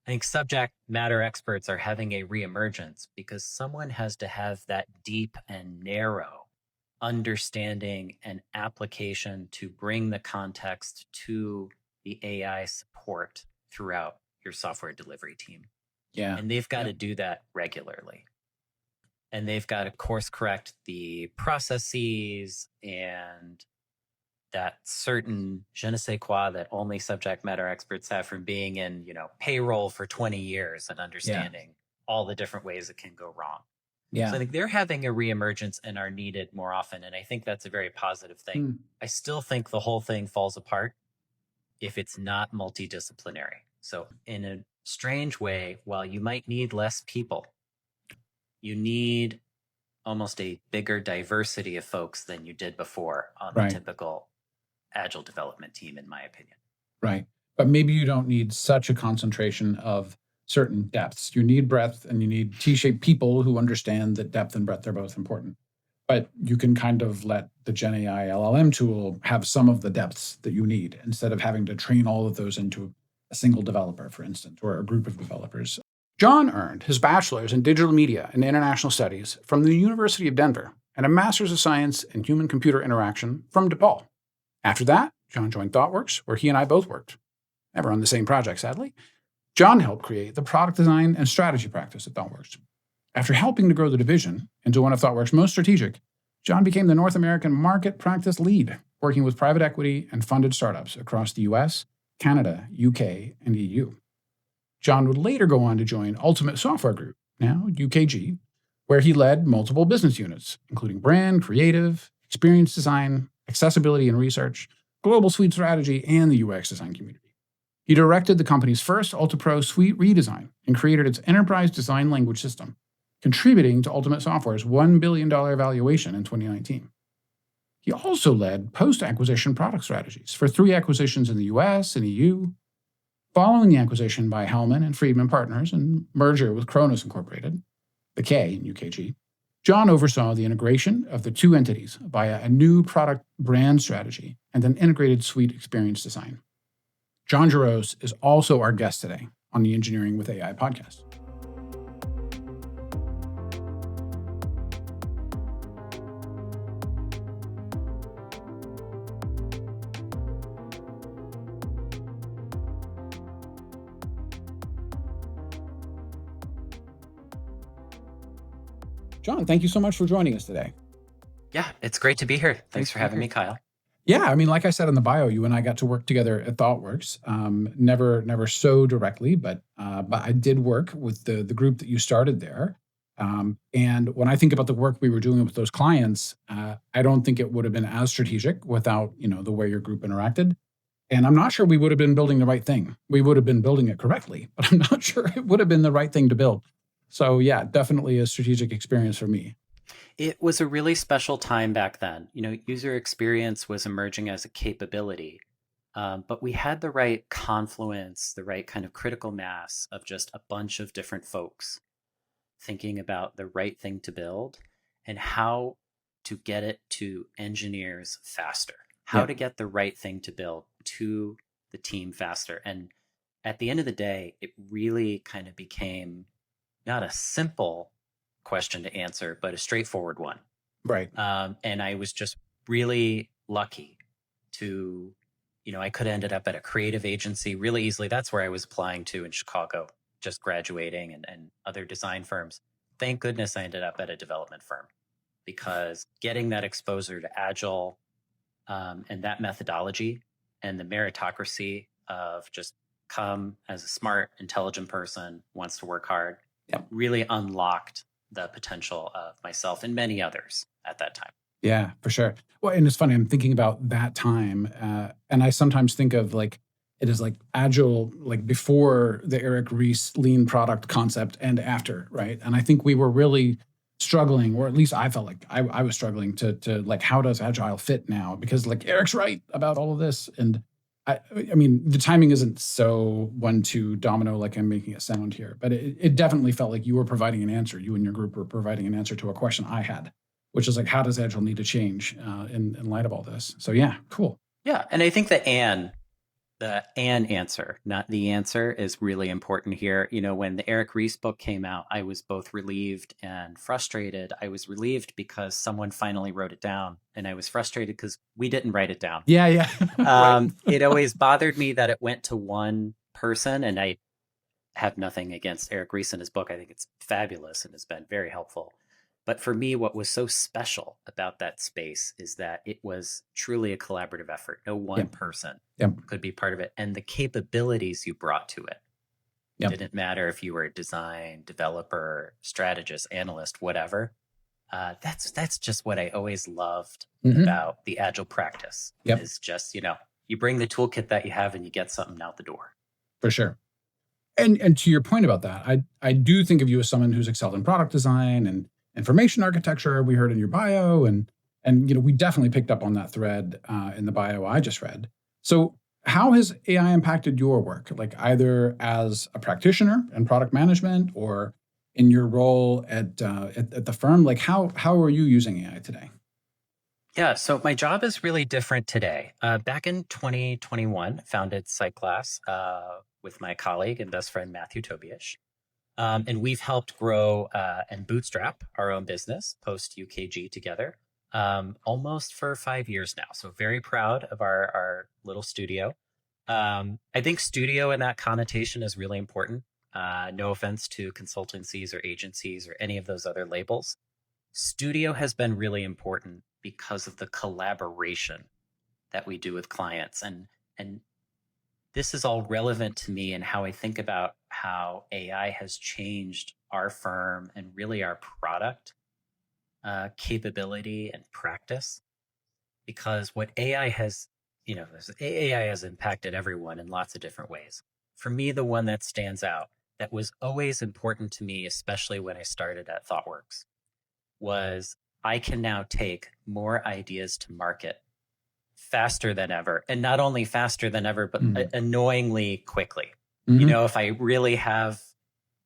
I think subject matter experts are having a reemergence because someone has to have that deep and narrow understanding and application to bring the context to the AI support throughout your software delivery team. Yeah. And they've got to do that regularly. And they've got to course correct the processes and that certain je ne sais quoi that only subject matter experts have from being in, payroll for 20 years and understanding all the different ways it can go wrong. Yeah. So I think they're having a reemergence and are needed more often. And I think that's a very positive thing. I still think the whole thing falls apart if it's not multidisciplinary. So in a strange way, while you might need less people, you need almost a bigger diversity of folks than you did before on the typical agile development team, in my opinion. Right. But maybe you don't need such a concentration of certain depths. You need breadth, and you need T-shaped people who understand that depth and breadth are both important. But you can kind of let the GenAI LLM tool have some of the depths that you need instead of having to train all of those into a single developer, for instance, or a group of developers. John earned his bachelor's in digital media and international studies from the University of Denver and a master's of science in human-computer interaction from DePaul. After that, John joined ThoughtWorks, where he and I both worked. Never on the same project, sadly. John helped create the product design and strategy practice at ThoughtWorks. After helping to grow the division into one of ThoughtWorks' most strategic, John became the North American market practice lead, working with private equity and funded startups across the US, Canada, UK, and EU. John would later go on to join Ultimate Software Group, now UKG, where he led multiple business units, including brand, creative, experience design, accessibility and research, global suite strategy, and the UX design community. He directed the company's first UltraPro suite redesign and created its enterprise design language system, contributing to Ultimate Software's $1 billion valuation in 2019. He also led post-acquisition product strategies for 3 acquisitions in the US and EU. Following the acquisition by Hellman and Friedman Partners and merger with Kronos Incorporated, the K in UKG, John oversaw the integration of the 2 entities via a new product brand strategy and an integrated suite experience design. John Jarosz is also our guest today on the Engineering with AI podcast. John, thank you so much for joining us today. Yeah, it's great to be here. Thanks for having me, Kyle. Yeah, I mean, like I said in the bio, you and I got to work together at ThoughtWorks. Never so directly, but I did work with the group that you started there. And when I think about the work we were doing with those clients, I don't think it would have been as strategic without the way your group interacted. And I'm not sure we would have been building the right thing. We would have been building it correctly, but I'm not sure it would have been the right thing to build. So yeah, definitely a strategic experience for me. It was a really special time back then. User experience was emerging as a capability, but we had the right confluence, the right kind of critical mass of just a bunch of different folks thinking about the right thing to build and how to get it to engineers faster, how to get the right thing to build to the team faster. And at the end of the day, it really kind of became not a simple question to answer, but a straightforward one. Right. And I was just really lucky to, I could have ended up at a creative agency really easily. That's where I was applying to in Chicago, just graduating and other design firms. Thank goodness I ended up at a development firm because getting that exposure to Agile and that methodology and the meritocracy of just come as a smart, intelligent person, wants to work hard, really unlocked the potential of myself and many others at that time. Yeah, for sure. Well, and it's funny, I'm thinking about that time, and I sometimes think of it is like Agile, like before the Eric Ries lean product concept and after, right? And I think we were really struggling, or at least I felt like I was struggling to like, how does Agile fit now? Because like Eric's right about all of this. And I mean, the timing isn't so 1-2 domino like I'm making it sound here, but it definitely felt like you were providing an answer. You and your group were providing an answer to a question I had, which is like, how does Agile need to change in light of all this? So yeah, cool. Yeah, and I think the The "and" answer, not the answer, is really important here. When the Eric Ries book came out, I was both relieved and frustrated. I was relieved because someone finally wrote it down, and I was frustrated because we didn't write it down. Yeah, yeah. Right. It always bothered me that it went to one person, and I have nothing against Eric Ries and his book. I think it's fabulous and has been very helpful. But for me, what was so special about that space is that it was truly a collaborative effort. No one Yep. person Yep. could be part of it. And the capabilities you brought to it Yep. didn't matter if you were a design, developer, strategist, analyst, whatever. That's just what I always loved about the agile practice. Yep. Is just, you bring the toolkit that you have and you get something out the door. For sure. And to your point about that, I do think of you as someone who's excelled in product design and information architecture. We heard in your bio, and we definitely picked up on that thread in the bio I just read. So how has AI impacted your work, like either as a practitioner in product management or in your role at the firm? Like how are you using AI today? Yeah, so my job is really different today. Back in 2021, founded Sightglass with my colleague and best friend Matthew Tobiash. And we've helped grow and bootstrap our own business post UKG together almost for 5 years now. So very proud of our little studio. I think studio in that connotation is really important. No offense to consultancies or agencies or any of those other labels. Studio has been really important because of the collaboration that we do with clients. And this is all relevant to me and how I think about how AI has changed our firm and really our product capability and practice. Because what AI has, AI has impacted everyone in lots of different ways. For me, the one that stands out that was always important to me, especially when I started at ThoughtWorks, was I can now take more ideas to market faster than ever. And not only faster than ever, but annoyingly quickly. If I really have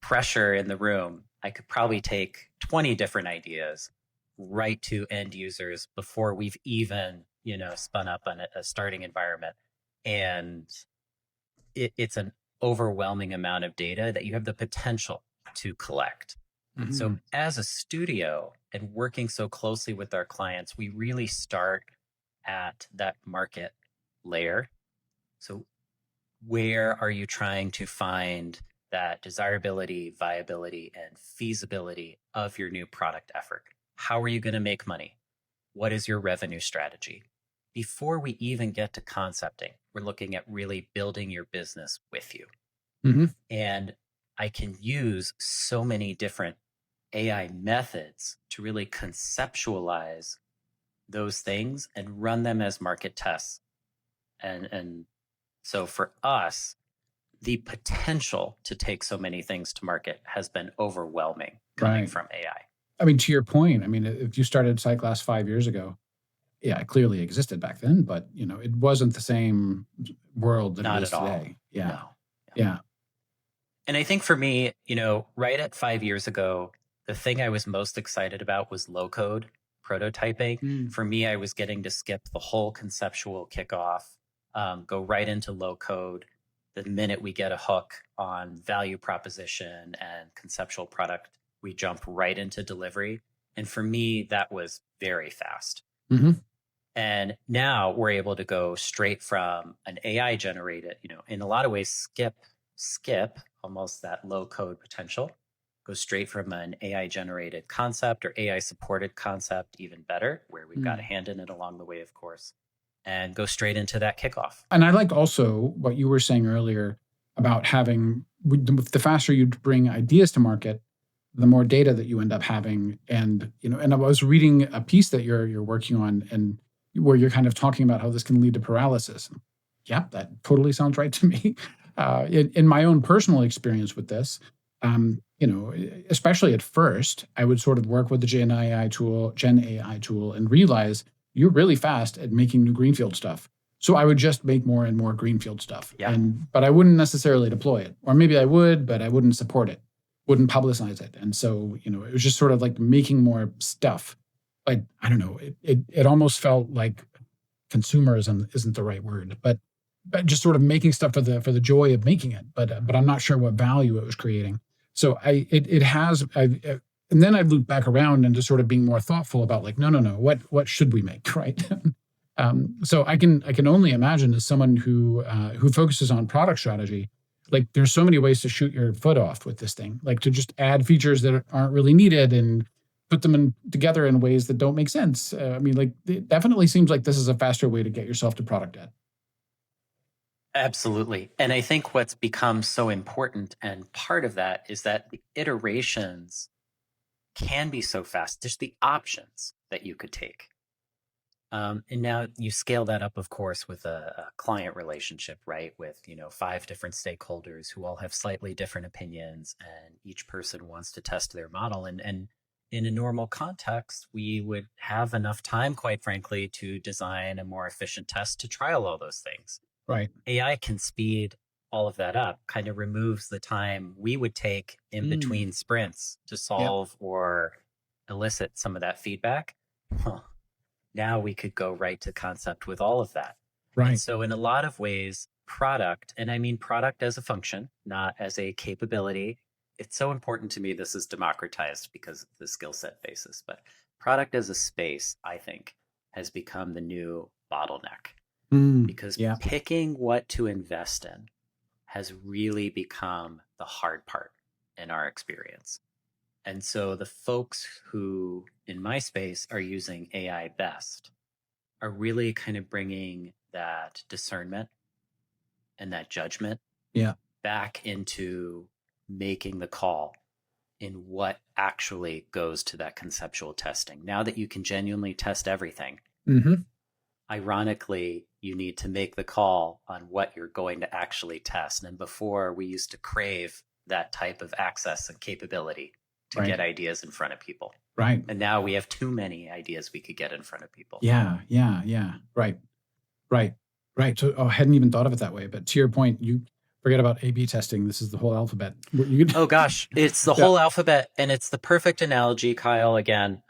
pressure in the room, I could probably take 20 different ideas right to end users before we've even, spun up on a starting environment. And it's an overwhelming amount of data that you have the potential to collect. So as a studio and working so closely with our clients, we really start at that market layer. So where are you trying to find that desirability, viability, and feasibility of your new product effort? How are you going to make money? What is your revenue strategy? Before we even get to concepting, we're looking at really building your business with you. And I can use so many different AI methods to really conceptualize those things and run them as market tests. And so for us, the potential to take so many things to market has been overwhelming coming from AI. I mean, to your point, I mean, if you started Sightglass 5 years ago, yeah, it clearly existed back then, but it wasn't the same world that Not it is at all. today. Yeah. No. Yeah. And I think for me, right at 5 years ago, the thing I was most excited about was low code prototyping. For me, I was getting to skip the whole conceptual kickoff, go right into low code. The minute we get a hook on value proposition and conceptual product, we jump right into delivery. And for me, that was very fast. And now we're able to go straight from an AI generated, in a lot of ways, skip almost that low code potential, go straight from an AI generated concept or AI supported concept, even better, where we've got a hand in it along the way, of course, and go straight into that kickoff. And I like also what you were saying earlier about having the faster you bring ideas to market, the more data that you end up having. And and I was reading a piece that you're working on, and where you're kind of talking about how this can lead to paralysis. Yeah, that totally sounds right to me. In my own personal experience with this, especially at first, I would sort of work with the GenAI tool, and realize you're really fast at making new greenfield stuff. So I would just make more and more greenfield stuff. Yeah. But I wouldn't necessarily deploy it. Or maybe I would, but I wouldn't support it, wouldn't publicize it. And so, it was just sort of like making more stuff. I don't know, it almost felt like consumerism isn't the right word, but just sort of making stuff for the joy of making it, but I'm not sure what value it was creating. So it has and then I loop back around into sort of being more thoughtful about like no, what should we make, right? So I can only imagine as someone who focuses on product strategy, like there's so many ways to shoot your foot off with this thing, like to just add features that aren't really needed and put them together in ways that don't make sense. I mean, like it definitely seems like this is a faster way to get yourself to product debt. Absolutely. And I think what's become so important and part of that is that the iterations can be so fast. There's the options that you could take. And now you scale that up, of course, with a client relationship, right? With, 5 different stakeholders who all have slightly different opinions, and each person wants to test their model. And in a normal context, we would have enough time, quite frankly, to design a more efficient test to trial all those things. Right. AI can speed all of that up, kind of removes the time we would take in Mm, between sprints to yep. solve or elicit some of that feedback. Huh. Now we could go right to concept with all of that. And Right. so, in a lot of ways, product, and I mean product as a function, not as a capability. It's so important to me this is democratized because of the skill set basis, but product as a space, I think, has become the new bottleneck because Yeah. picking what to invest in has really become the hard part in our experience. And so the folks who in my space are using AI best are really kind of bringing that discernment and that judgment Yeah. back into making the call in what actually goes to that conceptual testing. Now that you can genuinely test everything, Hmm. ironically, you need to make the call on what you're going to actually test. And before, we used to crave that type of access and capability to Right. get ideas in front of people. Right. And now we have too many ideas we could get in front of people. Yeah. Yeah. Yeah. Right. Right. Right. So I hadn't even thought of it that way. But to your point, you forget about A/B testing. This is the whole alphabet. You could, Oh gosh, it's the yeah. whole alphabet, and it's the perfect analogy, Kyle. Again,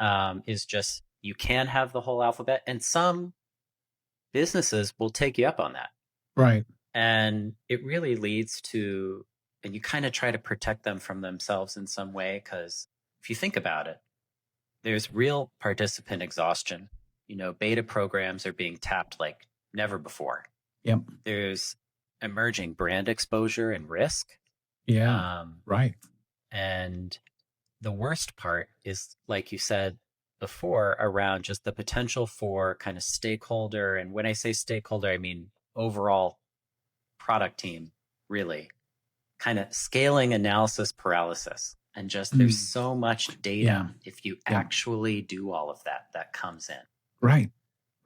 is just you can have the whole alphabet, and some businesses will take you up on that. Right. And it really leads to, and you kind of try to protect them from themselves in some way, because if you think about it, there's real participant exhaustion. Beta programs are being tapped like never before. Yep. There's emerging brand exposure and risk. Yeah. Um, Right. and the worst part is, like you said before, around just the potential for kind of stakeholder. And when I say stakeholder, I mean overall product team, really kind of scaling analysis paralysis. And just there's Mm, so much data yeah. if you Yeah. actually do all of that that comes in. Right.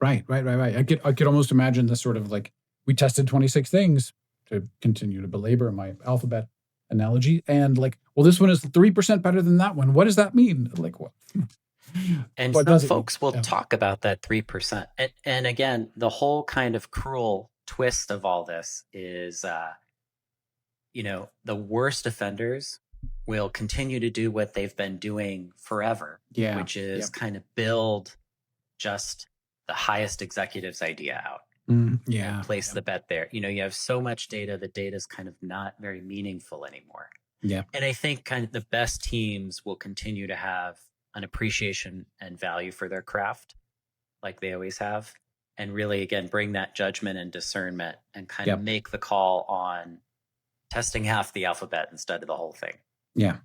Right. Right. Right. Right. I could almost imagine this sort of like we tested 26 things to continue to belabor my alphabet analogy, and like, well, this one is 3% better than that one. What does that mean? Like, what? And What some does it mean? folks will Yeah. talk about that 3%. And again, the whole kind of cruel twist of all this is the worst offenders will continue to do what they've been doing forever, Yeah. which is Yep. kind of build just the highest executive's idea out and Yeah. place Yep. the bet there. You have so much data, the data is kind of not very meaningful anymore. Yeah. And I think kind of the best teams will continue to have an appreciation and value for their craft, like they always have. And really, again, bring that judgment and discernment and kind of Yep. make the call on testing half the alphabet instead of the whole thing. Yeah.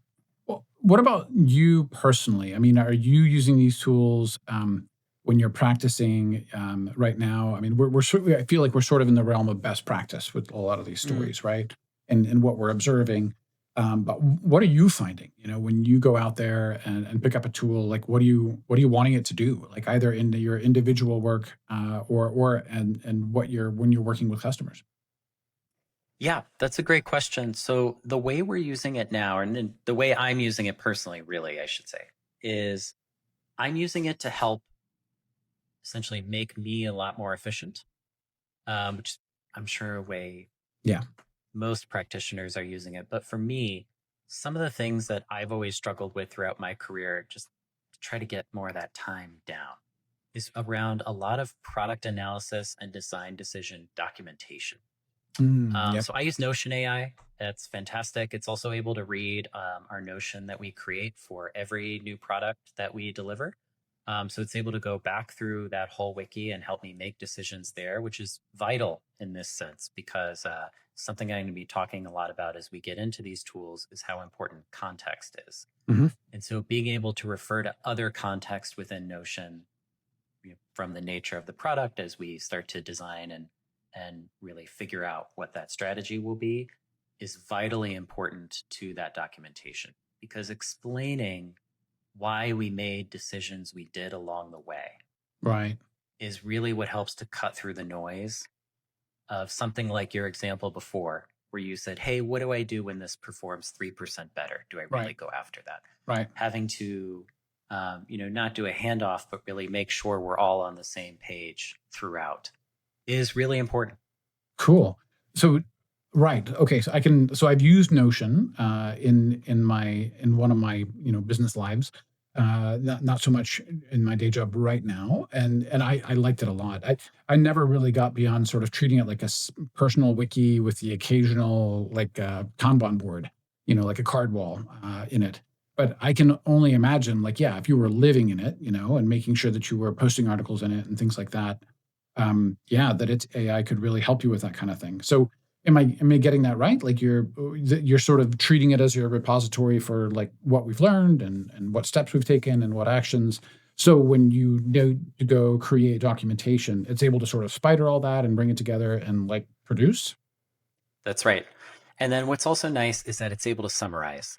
Well, what about you personally? I mean, are you using these tools when you're practicing right now? I mean, I feel like we're sort of in the realm of best practice with a lot of these Mm. stories, right? And what we're observing. But what are you finding? When you go out there and pick up a tool, like what are you wanting it to do? Like either in your individual work and what you're when you're working with customers. Yeah, that's a great question. So the way we're using it now, and then the way I'm using it personally, really, I should say, is I'm using it to help essentially make me a lot more efficient, which I'm sure a way Yeah. most practitioners are using it. But for me, some of the things that I've always struggled with throughout my career, just to try to get more of that time down, is around a lot of product analysis and design decision documentation. Yep. So I use Notion AI. That's fantastic. It's also able to read our Notion that we create for every new product that we deliver. So it's able to go back through that whole wiki and help me make decisions there, which is vital in this sense because something I'm going to be talking a lot about as we get into these tools is how important context is. Hmm. And so being able to refer to other context within Notion, from the nature of the product as we start to design and really figure out what that strategy will be, is vitally important to that documentation, because explaining why we made decisions we did along the way Right. is really what helps to cut through the noise of something like your example before, where you said, hey, what do I do when this performs 3% better? Do I really Right. go after that? Right. Having to, not do a handoff, but really make sure we're all on the same page throughout is really important. Cool. So, right. Okay. So I can. So I've used Notion in one of my business lives. Not so much in my day job right now, and I liked it a lot. I never really got beyond sort of treating it like a personal wiki with the occasional like Kanban board, like a card wall in it. But I can only imagine, like, yeah, if you were living in it, and making sure that you were posting articles in it and things like that, yeah, that it's AI could really help you with that kind of thing. So am I getting that right? Like you're sort of treating it as your repository for like what we've learned and what steps we've taken and what actions. So when you need to go create documentation, it's able to sort of spider all that and bring it together and like produce. That's right. And then what's also nice is that it's able to summarize,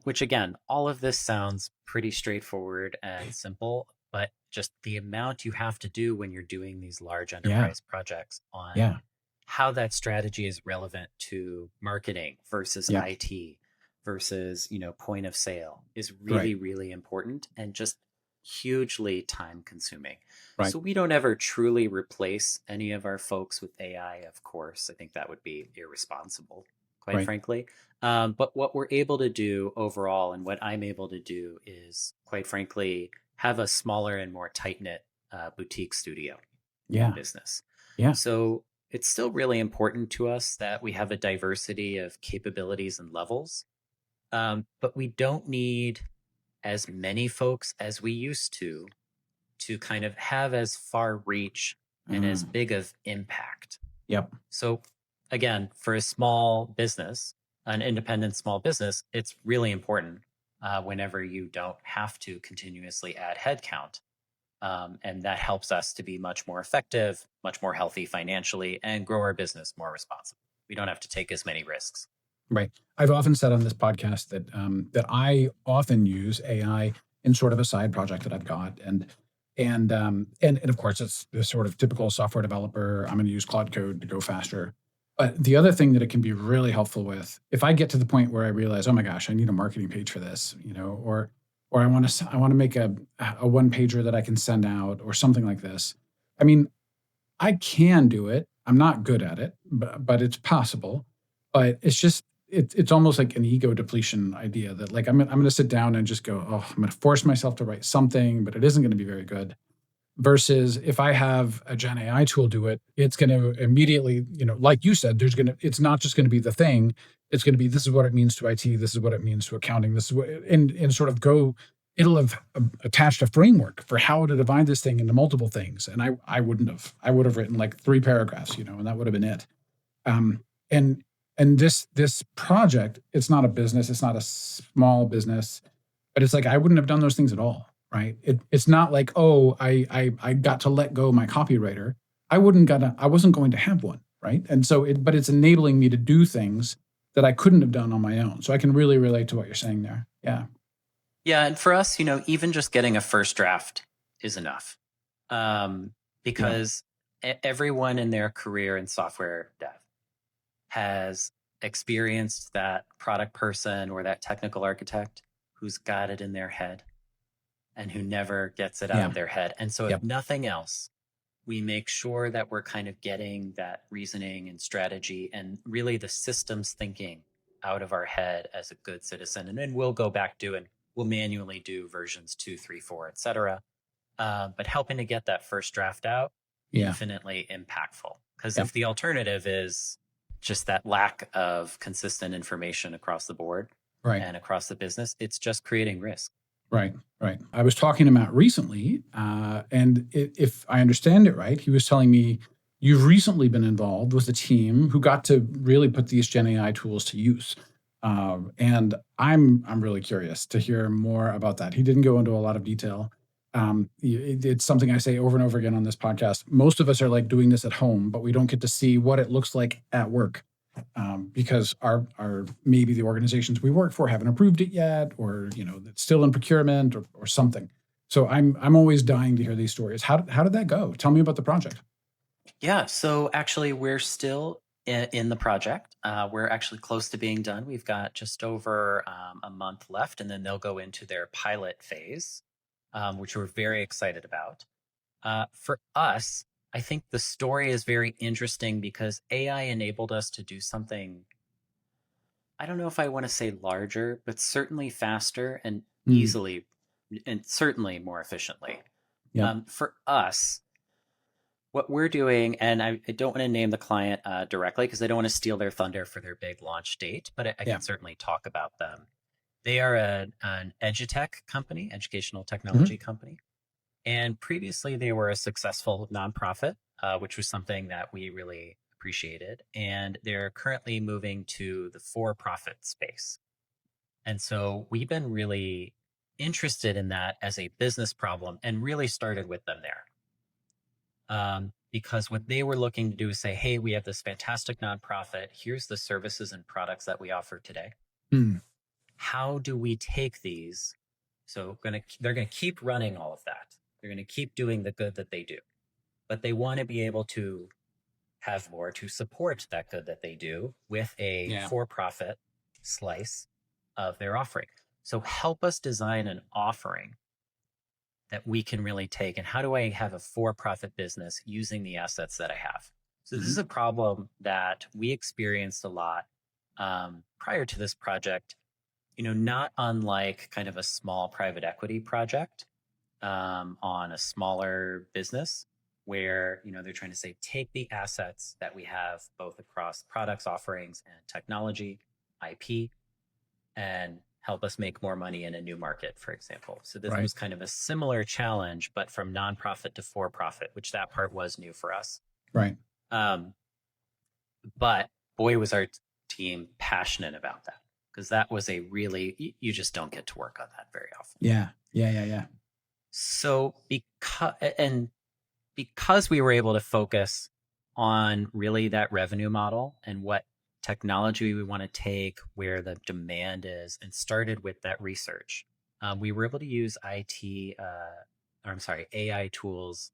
which again, all of this sounds pretty straightforward and simple, but just the amount you have to do when you're doing these large Yeah. enterprise projects on Yeah. how that strategy is relevant to marketing versus Yeah. IT versus, point of sale is Right. really, really important and just hugely time consuming. Right. So we don't ever truly replace any of our folks with AI, of course. I think that would be irresponsible, quite Right. frankly. But what we're able to do overall, and what I'm able to do, is quite frankly have a smaller and more tight knit boutique studio in Yeah. business. Yeah. So it's still really important to us that we have a diversity of capabilities and levels, but we don't need as many folks as we used to kind of have as far reach and as Mm, big of impact. yep. So again, for a small business, an independent small business, it's really important whenever you don't have to continuously add headcount. And that helps us to be much more effective, much more healthy financially, and grow our business more responsibly. We don't have to take as many risks. Right. I've often said on this podcast that I often use AI in sort of a side project that I've got, and of course it's the sort of typical software developer. I'm going to use Claude Code to go faster. But the other thing that it can be really helpful with, if I get to the point where I realize, oh my gosh, I need a marketing page for this, or I want to make a one pager that I can send out or something like this. I mean, I can do it. I'm not good at it, but it's possible. But it's just it's almost like an ego depletion idea that like I'm gonna sit down and just go, oh, I'm gonna force myself to write something, but it isn't gonna be very good. Versus if I have a Gen AI tool do it, it's gonna immediately, like you said, it's not just gonna be the thing. It's gonna be this is what it means to IT, this is what it means to accounting, this is what and sort of go it'll have attached a framework for how to divide this thing into multiple things. And I wouldn't have. I would have written like 3 paragraphs, and that would have been it. Um, and and this project, it's not a business, it's not a small business, but it's like I wouldn't have done those things at all, right? It's not like, oh, I got to let go my copywriter. I wasn't going to have one, right? And so but it's enabling me to do things that I couldn't have done on my own. So I can really relate to what you're saying there. Yeah. Yeah, and for us, even just getting a first draft is enough, Yeah. because everyone in their career in software dev has experienced that product person or that technical architect who's got it in their head and who never gets it out Yeah. of their head. And so, if Yep. nothing else, we make sure that we're kind of getting that reasoning and strategy and really the systems thinking out of our head as a good citizen. And then we'll go back to and we'll manually do versions 2, 3, 4, etc. But helping to get that first draft out, Yeah. infinitely impactful. Because Yep. if the alternative is just that lack of consistent information across the board Right. and across the business, it's just creating risk. Right. Right. I was talking to Matt recently, and if I understand it right, he was telling me you've recently been involved with a team who got to really put these Gen AI tools to use. And I'm really curious to hear more about that. He didn't go into a lot of detail. It's something I say over and over again on this podcast. Most of us are like doing this at home, but we don't get to see what it looks like at work, because our maybe the organizations we work for haven't approved it yet, or it's still in procurement, or something. So I'm always dying to hear these stories. How did that go? Tell me about the project. Yeah, so actually, we're still in the project. We're actually close to being done. We've got just over a month left, and then they'll go into their pilot phase, which we're very excited about. For us, I think the story is very interesting because AI enabled us to do something. I don't know if I want to say larger, but certainly faster and Mm, easily, and certainly more efficiently. yep. For us, what we're doing, and I don't want to name the client directly because I don't want to steal their thunder for their big launch date, but I Yeah. can certainly talk about them. They are an edutech company, educational Hmm. technology company. And previously, they were a successful nonprofit, which was something that we really appreciated. And they're currently moving to the for profit space. And so we've been really interested in that as a business problem and really started with them there. Because what they were looking to do is say, hey, we have this fantastic nonprofit. Here's the services and products that we offer today. Mm, How do we take these? So they're gonna keep running all of that. They're gonna keep doing the good that they do, but they want to be able to have more to support that good that they do with a yeah. for-profit slice of their offering. So help us design an offering that we can really take, and how do I have a for-profit business using the assets that I have? So this is Hmm. a problem that we experienced a lot prior to this project, not unlike kind of a small private equity project on a smaller business where they're trying to say take the assets that we have both across products offerings and technology IP and help us make more money in a new market, for example. So this Right. was kind of a similar challenge, but from nonprofit to for profit, which that part was new for us. Right. um, but boy was our team passionate about that, because that was a really, you just don't get to work on that very often. Yeah. Yeah. Yeah. Yeah. So because we were able to focus on really that revenue model and what technology we want to take, where the demand is, and started with that research, we were able to use AI tools,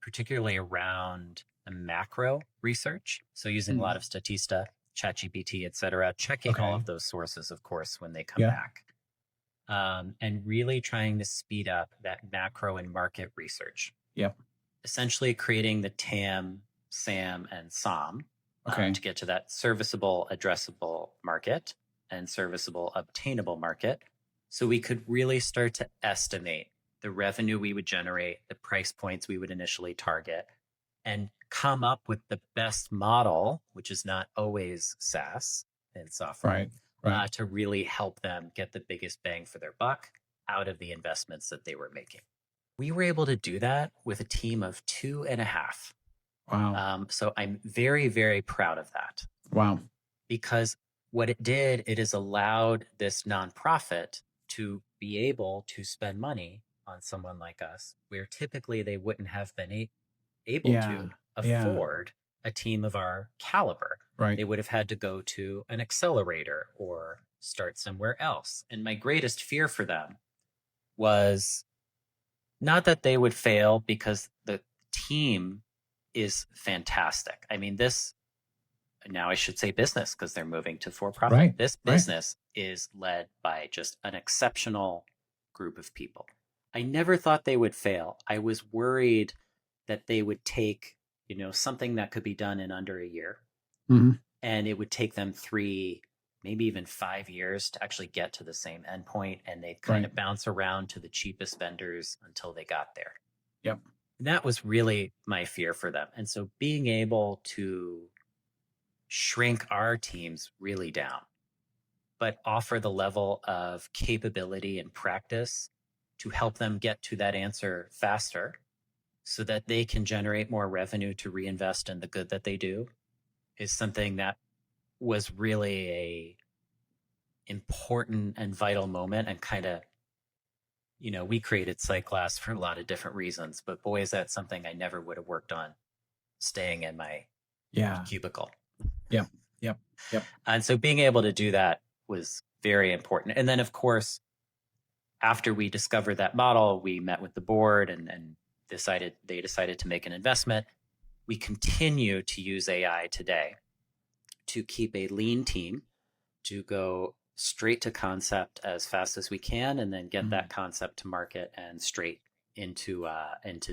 particularly around the macro research. So using a lot Mm, of Statista, ChatGPT, et cetera, checking all okay. of those sources, of course, when they come Yeah. back, and really trying to speed up that macro and market research, Yep. essentially creating the TAM, SAM, and SOM Okay. to get to that serviceable, addressable market and serviceable, obtainable market. So we could really start to estimate the revenue we would generate, the price points we would initially target, and come up with the best model, which is not always SaaS and software, Right. Right. to really help them get the biggest bang for their buck out of the investments that they were making. We were able to do that with a team of two and a half. Wow. So I'm very, very proud of that, Wow. because what it did, it has allowed this nonprofit to be able to spend money on someone like us, where typically they wouldn't have been able Yeah. to Yeah. afford a team of our caliber. Right. They would have had to go to an accelerator or start somewhere else. And my greatest fear for them was not that they would fail, because the team is fantastic. I mean, this, now I should say business because they're moving to for profit. Right. This Right. business is led by just an exceptional group of people. I never thought they would fail. I was worried that they would take, something that could be done in under a year, Hmm. and it would take them 3, maybe even 5 years to actually get to the same endpoint, and they'd kind Right. of bounce around to the cheapest vendors until they got there. Yep. that was really my fear for them. And so being able to shrink our teams really down, but offer the level of capability and practice to help them get to that answer faster so that they can generate more revenue to reinvest in the good that they do is something that was really a important and vital moment, and kind of, we created Sightglass for a lot of different reasons, but boy, is that something I never would have worked on staying in my Yeah. cubicle. Yep. Yep. Yep. And so being able to do that was very important. And then, of course, after we discovered that model, we met with the board and decided to make an investment. We continue to use AI today to keep a lean team, to go straight to concept as fast as we can, and then get that Mhm. concept to market and straight into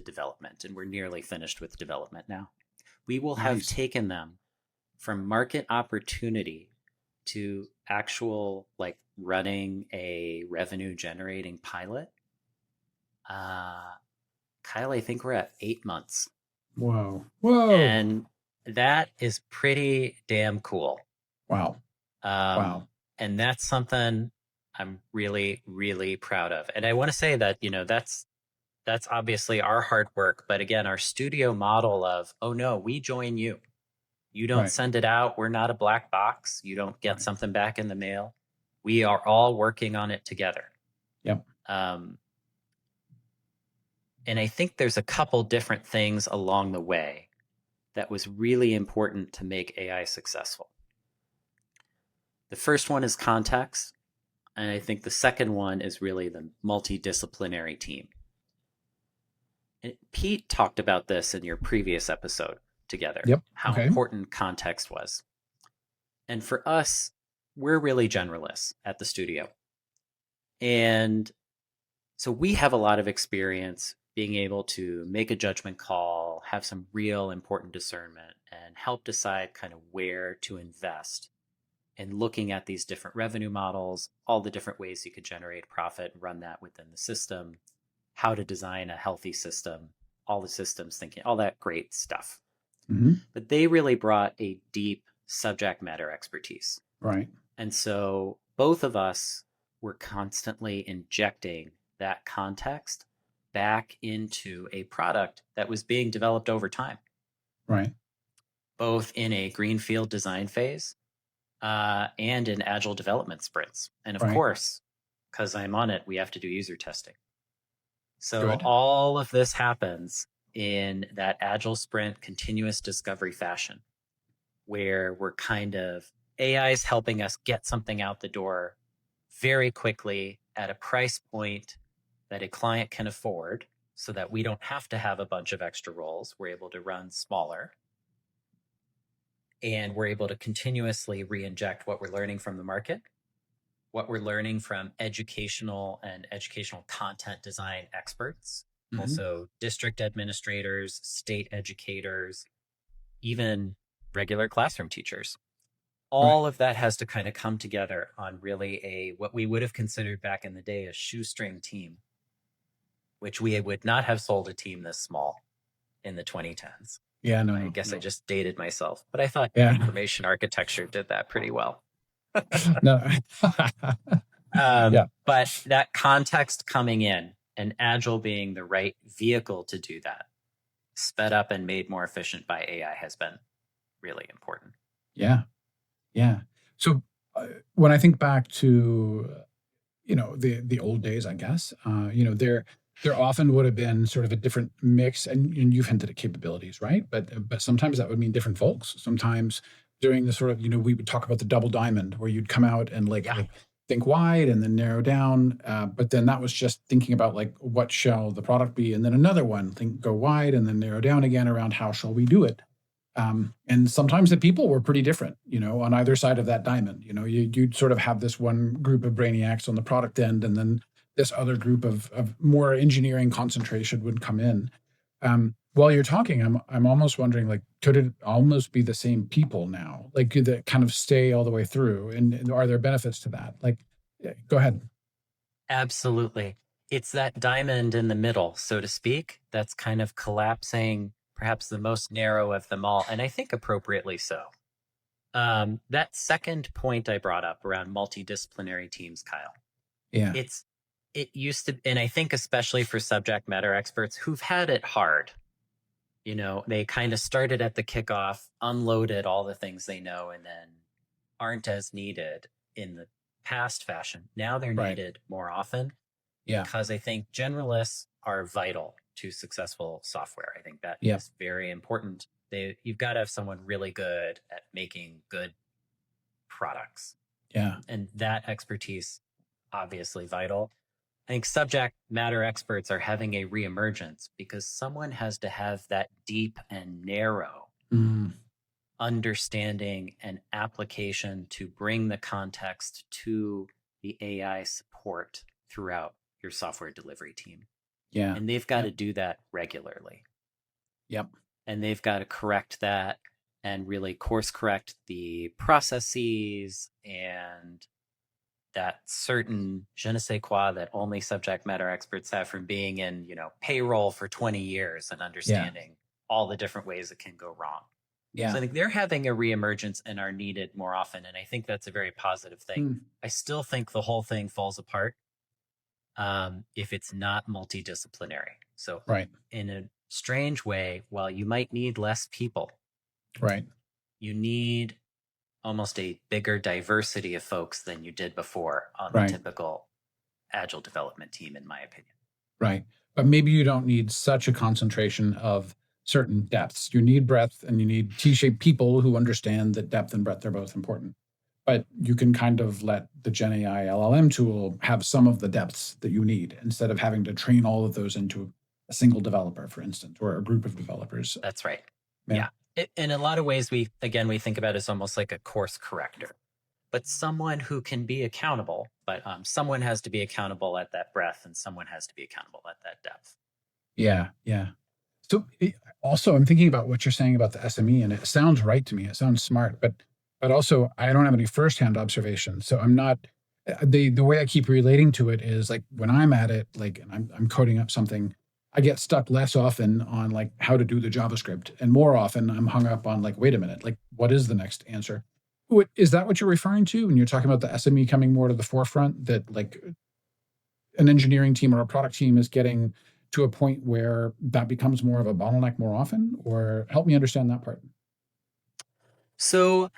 development. And we're nearly finished with development now. We will have Nice. taken them from market opportunity to actual, like, running a revenue generating pilot. Uh, Kyle, I think we're at 8 months, Whoa. Whoa. and that is pretty damn cool. Wow. Um, Wow. and that's something I'm really, really proud of. And I want to say that, that's obviously our hard work, but again, our studio model of, oh no, we join you. You don't Right. send it out. We're not a black box. You don't get Right. something back in the mail. We are all working on it together. Yep. Um, and I think there's a couple different things along the way that was really important to make AI successful. The first one is context. And I think the second one is really the multidisciplinary team. And Pete talked about this in your previous episode together, Yep. how Okay. important context was. And for us, we're really generalists at the studio. And so we have a lot of experience being able to make a judgment call, have some real important discernment, and help decide kind of where to invest, and looking at these different revenue models, all the different ways you could generate profit and run that within the system, how to design a healthy system, all the systems thinking, all that great stuff. Hmm. But they really brought a deep subject matter expertise. Right. And so both of us were constantly injecting that context back into a product that was being developed over time, Right. both in a greenfield design phase and in agile development sprints. And of Right. course, because I'm on it, we have to do user testing. So Good. all of this happens in that agile sprint continuous discovery fashion, where we're kind of, AI is helping us get something out the door very quickly at a price point that a client can afford, so that we don't have to have a bunch of extra roles. We're able to run smaller, and we're able to continuously re-inject what we're learning from the market, what we're learning from educational and educational content design experts, Hmm. also district administrators, state educators, even regular classroom teachers. Right. All of that has to kind of come together on really a, what we would have considered back in the day, a shoestring team, which we would not have sold a team this small in the 2010s. Yeah. No. I No. guess I No. just dated myself, but I thought Yeah. information architecture did that pretty well. No. Yeah. But that context coming in, and Agile being the right vehicle to do that, sped up and made more efficient by AI, has been really important. Yeah. Yeah. So when I think back to the old days, I guess there often would have been sort of a different mix, and you've hinted at capabilities, right? But sometimes that would mean different folks. Sometimes during the sort of we would talk about the double diamond, where you'd come out and Yeah, think wide and then narrow down, but then that was just thinking about like what shall the product be, and then another one think go wide and then narrow down again around how shall we do it. And sometimes the people were pretty different, on either side of that diamond. You'd sort of have this one group of brainiacs on the product end, and then this other group of more engineering concentration would come in. While you're talking, I'm almost wondering, like, could it almost be the same people now? Like, could that kind of stay all the way through? And are there benefits to that? Like, yeah, go ahead. absolutely. It's that diamond in the middle, so to speak, that's kind of collapsing perhaps the most narrow of them all, and I think appropriately so. That second point I brought up around multidisciplinary teams, Kyle, Yeah. it's it used to, and I think especially for subject matter experts who've had it hard, they kind of started at the kickoff, unloaded all the things they know, and then aren't as needed in the past fashion. Now they're Right. needed more often Yeah. because I think generalists are vital to successful software. I think that Yeah. is very important. You've got to have someone really good at making good products, Yeah. and that expertise obviously vital. I think subject matter experts are having a reemergence because someone has to have that deep and narrow Mm, understanding and application to bring the context to the AI support throughout your software delivery team. yeah. And they've got to Yep. do that regularly. Yep. And they've got to correct that and really course correct the processes and that certain je ne sais quoi that only subject matter experts have from being in, payroll for 20 years and Yeah. understanding all the different ways it can go wrong. So Yeah. I think they're having a reemergence and are needed more often. And I think that's a very positive thing. Mm, I still think the whole thing falls apart if it's not multidisciplinary. So, right. in a strange way, while you might need less people, Right. you need almost a bigger diversity of folks than you did before on the Right. typical agile development team, in my opinion. Right. But maybe you don't need such a concentration of certain depths. You need breadth and you need T-shaped people who understand that depth and breadth are both important. But you can kind of let the GenAI LLM tool have some of the depths that you need instead of having to train all of those into a single developer, for instance, or a group of developers. That's right. Yeah. Yeah. In a lot of ways, we think about it as almost like a course corrector, but someone who can be accountable. But someone has to be accountable at that breadth, and someone has to be accountable at that depth. Yeah. Yeah. So also, I'm thinking about what you're saying about the SME, and it sounds right to me. It sounds smart, but also I don't have any firsthand observation, so I'm not. The way I keep relating to it is like when I'm at it, like and I'm coding up something, I get stuck less often on like how to do the JavaScript, and more often I'm hung up on like, wait a minute, like what is the next answer? What is that? What you're referring to when you're talking about the SME coming more to the forefront? That like an engineering team or a product team is getting to a point where that becomes more of a bottleneck more often? Or help me understand that part. So,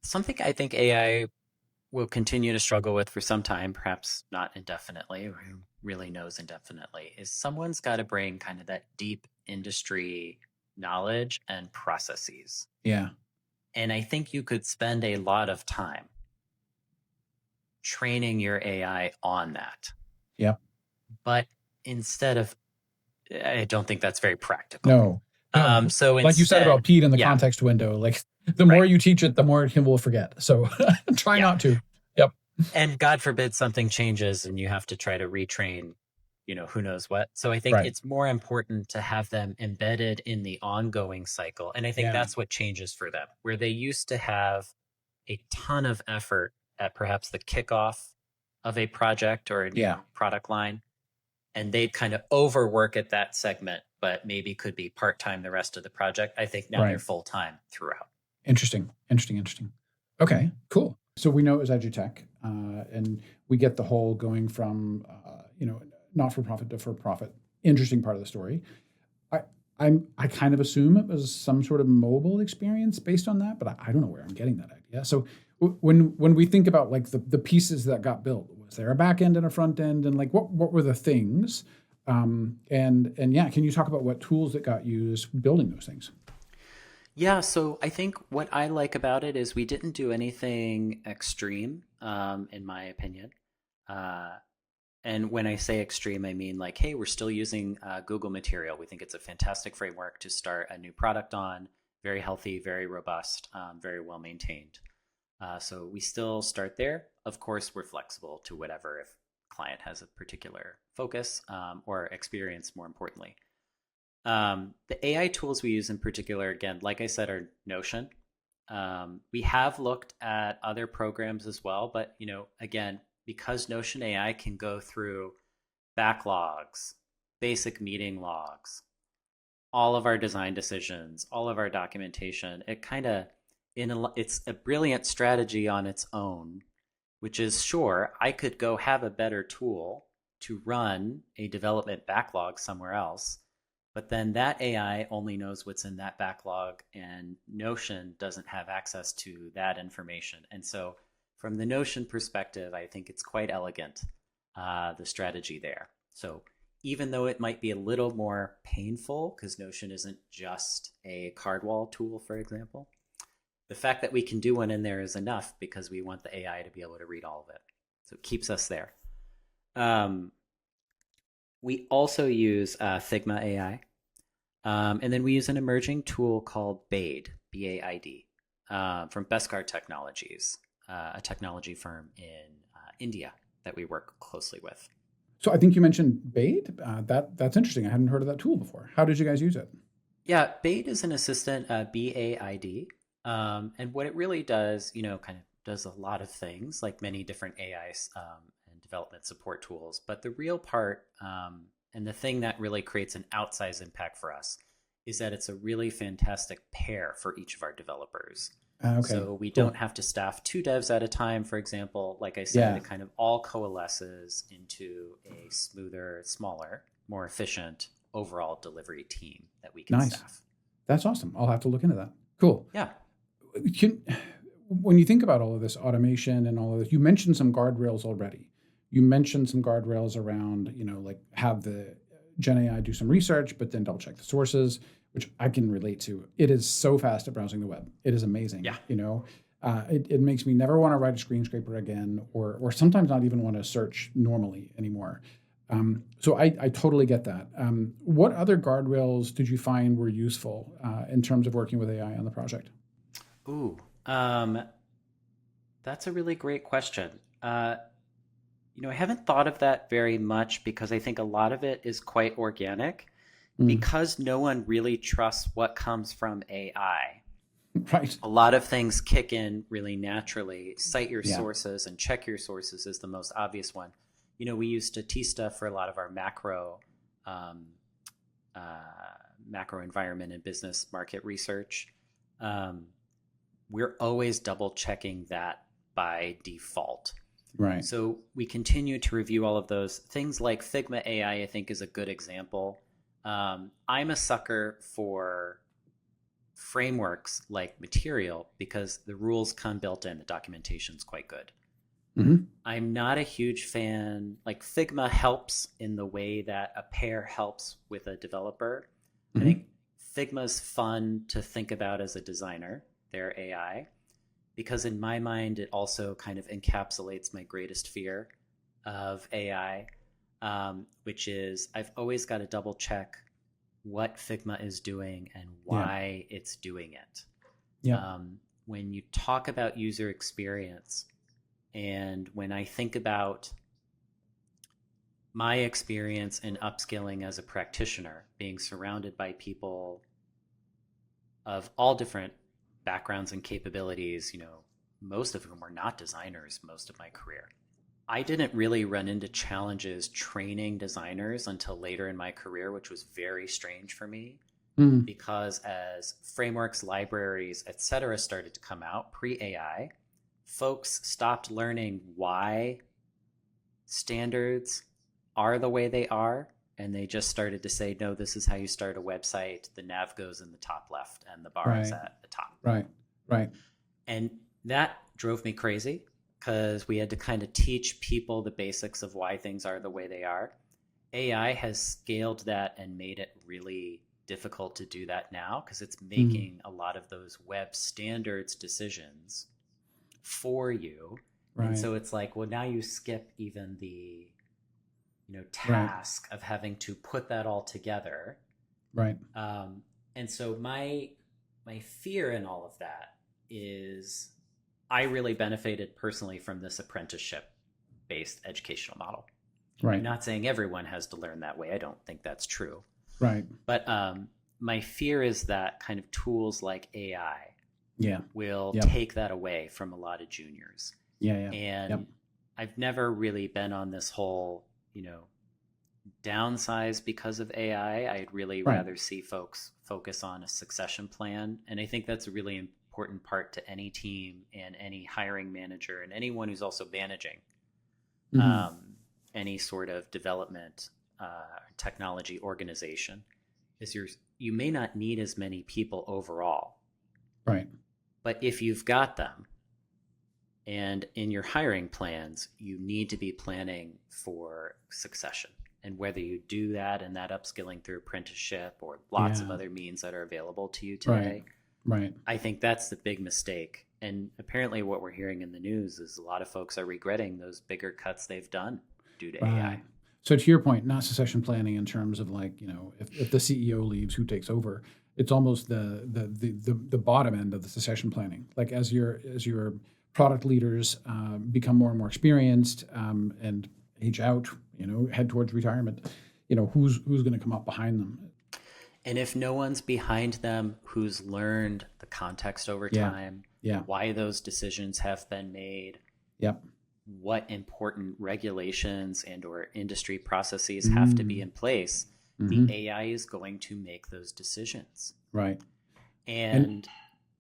something I think AI will continue to struggle with for some time, perhaps not indefinitely, or who really knows indefinitely, is someone's got to bring kind of that deep industry knowledge and processes. Yeah. And I think you could spend a lot of time training your AI on that. Yep. But instead of, I don't think that's very practical. No. No. So Like you said instead, about Pete in the yeah, context window, like the more right. you teach it, the more he will forget. So try Yeah. not to. Yep. And God forbid something changes and you have to try to retrain, who knows what. So I think Right. it's more important to have them embedded in the ongoing cycle. And I think Yeah. that's what changes for them, where they used to have a ton of effort at perhaps the kickoff of a project or a Yeah. new product line. And they'd kind of overwork at that segment, but maybe could be part time the rest of the project. I think now they're Right. full time throughout. Interesting. Interesting. Interesting. Okay. Cool. So we know it was edutech, and we get the whole going from not for profit to for profit. Interesting part of the story. I I kind of assume it was some sort of mobile experience based on that, but I don't know where I'm getting that idea. So when we think about like the pieces that got built, was there a back end and a front end, and like what were the things? And yeah, can you talk about what tools that got used building those things? Yeah, so I think what I like about it is we didn't do anything extreme, in my opinion. Uh, and when I say extreme, I mean like, hey, we're still using Google Material. We think it's a fantastic framework to start a new product on. Very healthy, very robust, very well maintained. So we still start there. Of course, we're flexible to whatever if client has a particular focus or experience, more importantly. The AI tools we use in particular, again, like I said, are Notion. We have looked at other programs as well, but again, because Notion AI can go through backlogs, basic meeting logs, all of our design decisions, all of our documentation. It kind of it's a brilliant strategy on its own, which is sure I could go have a better tool to run a development backlog somewhere else, but then that AI only knows what's in that backlog, and Notion doesn't have access to that information. And so, from the Notion perspective, I think it's quite elegant, the strategy there. So, even though it might be a little more painful because Notion isn't just a cardwall tool, for example, the fact that we can do one in there is enough because we want the AI to be able to read all of it. So it keeps us there. Um, we also use Figma AI. And then we use an emerging tool called BAID, B-A-I-D, from Beskar Technologies, a technology firm in India that we work closely with. So I think you mentioned BAID. That's interesting. I hadn't heard of that tool before. How did you guys use it? Yeah, BAID is an assistant, BAID. And what it really does, kind of does a lot of things like many different AIs and development support tools. But the real part, and the thing that really creates an outsized impact for us, is that it's a really fantastic pair for each of our developers. Okay, So we cool. don't have to staff 2 devs at a time, for example. Like I said, Yeah, it kind of all coalesces into a smoother, smaller, more efficient overall delivery team that we can nice. staff. That's awesome. I'll have to look into that. Cool. Yeah. Can, when you think about all of this automation and all of this, you mentioned some guardrails already. You mentioned some guardrails around, like have the Gen AI do some research, but then double check the sources, which I can relate to. It is so fast at browsing the web. It is amazing. Yeah. It makes me never want to write a screen scraper again, or sometimes not even want to search normally anymore. So I totally get that. What other guardrails did you find were useful in terms of working with AI on the project? Ooh, um, that's a really great question. I haven't thought of that very much because I think a lot of it is quite organic Mm, because no one really trusts what comes from AI. right. A lot of things kick in really naturally. Cite your Yeah. sources and check your sources is the most obvious one. We use Statista for a lot of our um, macro environment and business market research. Um, we're always double checking that by default. Right. So we continue to review all of those things like Figma AI, I think, is a good example. I'm a sucker for frameworks like Material because the rules come built in, the documentation's quite good. Hmm. I'm not a huge fan, like Figma helps in the way that a pair helps with a developer. I Hmm. think Figma's fun to think about as a designer, their AI, because in my mind, it also kind of encapsulates my greatest fear of AI, which is I've always got to double check what Figma is doing and Yeah. why it's doing it. Yep. When you talk about user experience, and when I think about my experience in upskilling as a practitioner, being surrounded by people of all different backgrounds and capabilities, most of whom were not designers most of my career. I didn't really run into challenges training designers until later in my career, which was very strange for me Mm, because as frameworks, libraries, etc., started to come out pre AI, folks stopped learning why standards are the way they are. And they just started to say, no, this is how you start a website. The nav goes in the top left and the bar is right. at the top. Right. Right. And that drove me crazy because we had to kind of teach people the basics of why things are the way they are. AI has scaled that and made it really difficult to do that now because it's Mm, making a lot of those web standards decisions for you. And right. so it's like, well, now you skip even the Right. task of having to put that all together. Right. Um, and so my fear in all of that is I really benefited personally from this apprenticeship based educational model. I'm Right. not saying everyone has to learn that way. I don't think that's true. Right. But my fear is that kind of tools like AI Yeah. will Yep. take that away from a lot of juniors. Yeah. Yeah. Yep. And I've never really been on this whole, downsize because of AI. I'd really Right. rather see folks focus on a succession plan. And I think that's a really important part to any team and any hiring manager and anyone who's also managing Hmm. um, any sort of development technology organization is you may not need as many people overall, Right. but if you've got them and in your hiring plans, you need to be planning for succession. And whether you do that and that upskilling through apprenticeship or lots of Yeah. other means that are available to you Right. today, Right. I think that's the big mistake. And apparently, what we're hearing in the news is a lot of folks are regretting those bigger cuts they've done due to Right. AI. So to your point, not succession planning in terms of like, if the CEO leaves, who takes over? It's almost the bottom end of the succession planning. Like as your product leaders become more and more experienced and age out, head towards retirement, who's going to come up behind them? And if no one's behind them who's learned the context over Yeah. time, Yeah. why those decisions have been made, Yep. what important regulations and or industry processes have to be Mm. in place, the Hmm. AI is going to make those decisions. Right. And And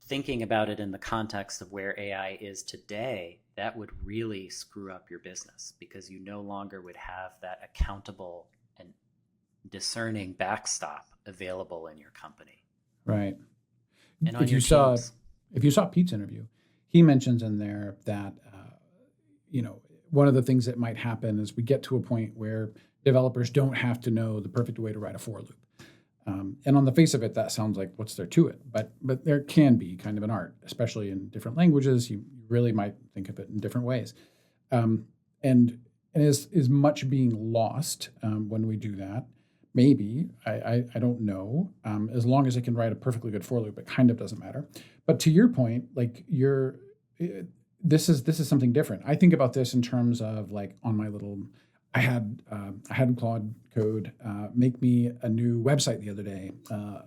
thinking about it in the context of where AI is today, that would really screw up your business because you no longer would have that accountable and discerning backstop available in your company right. and on If your you saw teams. if you saw Pete's interview, he mentions in there that one of the things that might happen is we get to a point where developers don't have to know the perfect way to write a for loop. And on the face of it, that sounds like what's there to it, but there can be kind of an art, especially in different languages. You really might think of it in different ways, um, and is much being lost when we do that. Maybe I don't know. As long as it can write a perfectly good for loop, it kind of doesn't matter. But to your point, like eh, this is something different. I think about this in terms of like on my little. I had Claude Code make me a new website the other day,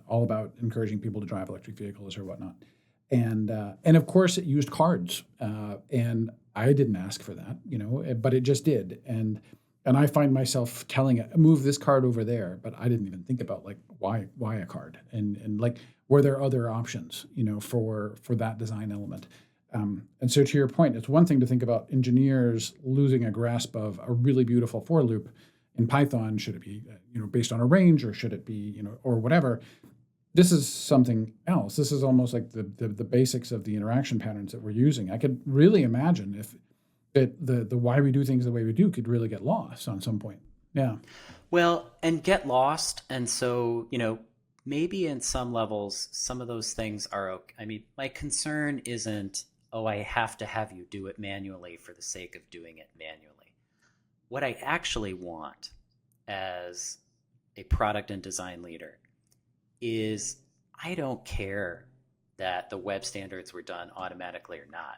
all about encouraging people to drive electric vehicles or whatnot, and of course it used cards, and I didn't ask for that, but it just did, and I find myself telling it move this card over there, but I didn't even think about like why a card, and like were there other options, for that design element. And so, to your point, it's one thing to think about engineers losing a grasp of a really beautiful for loop in Python. Should it be, based on a range, or should it be, or whatever? This is something else. This is almost like the basics of the interaction patterns that we're using. I could really imagine if the why we do things the way we do could really get lost on some point. Yeah. Well, and get lost. And so, maybe in some levels, some of those things are okay. I mean, my concern isn't, oh, I have to have you do it manually for the sake of doing it manually. What I actually want as a product and design leader is I don't care that the web standards were done automatically or not.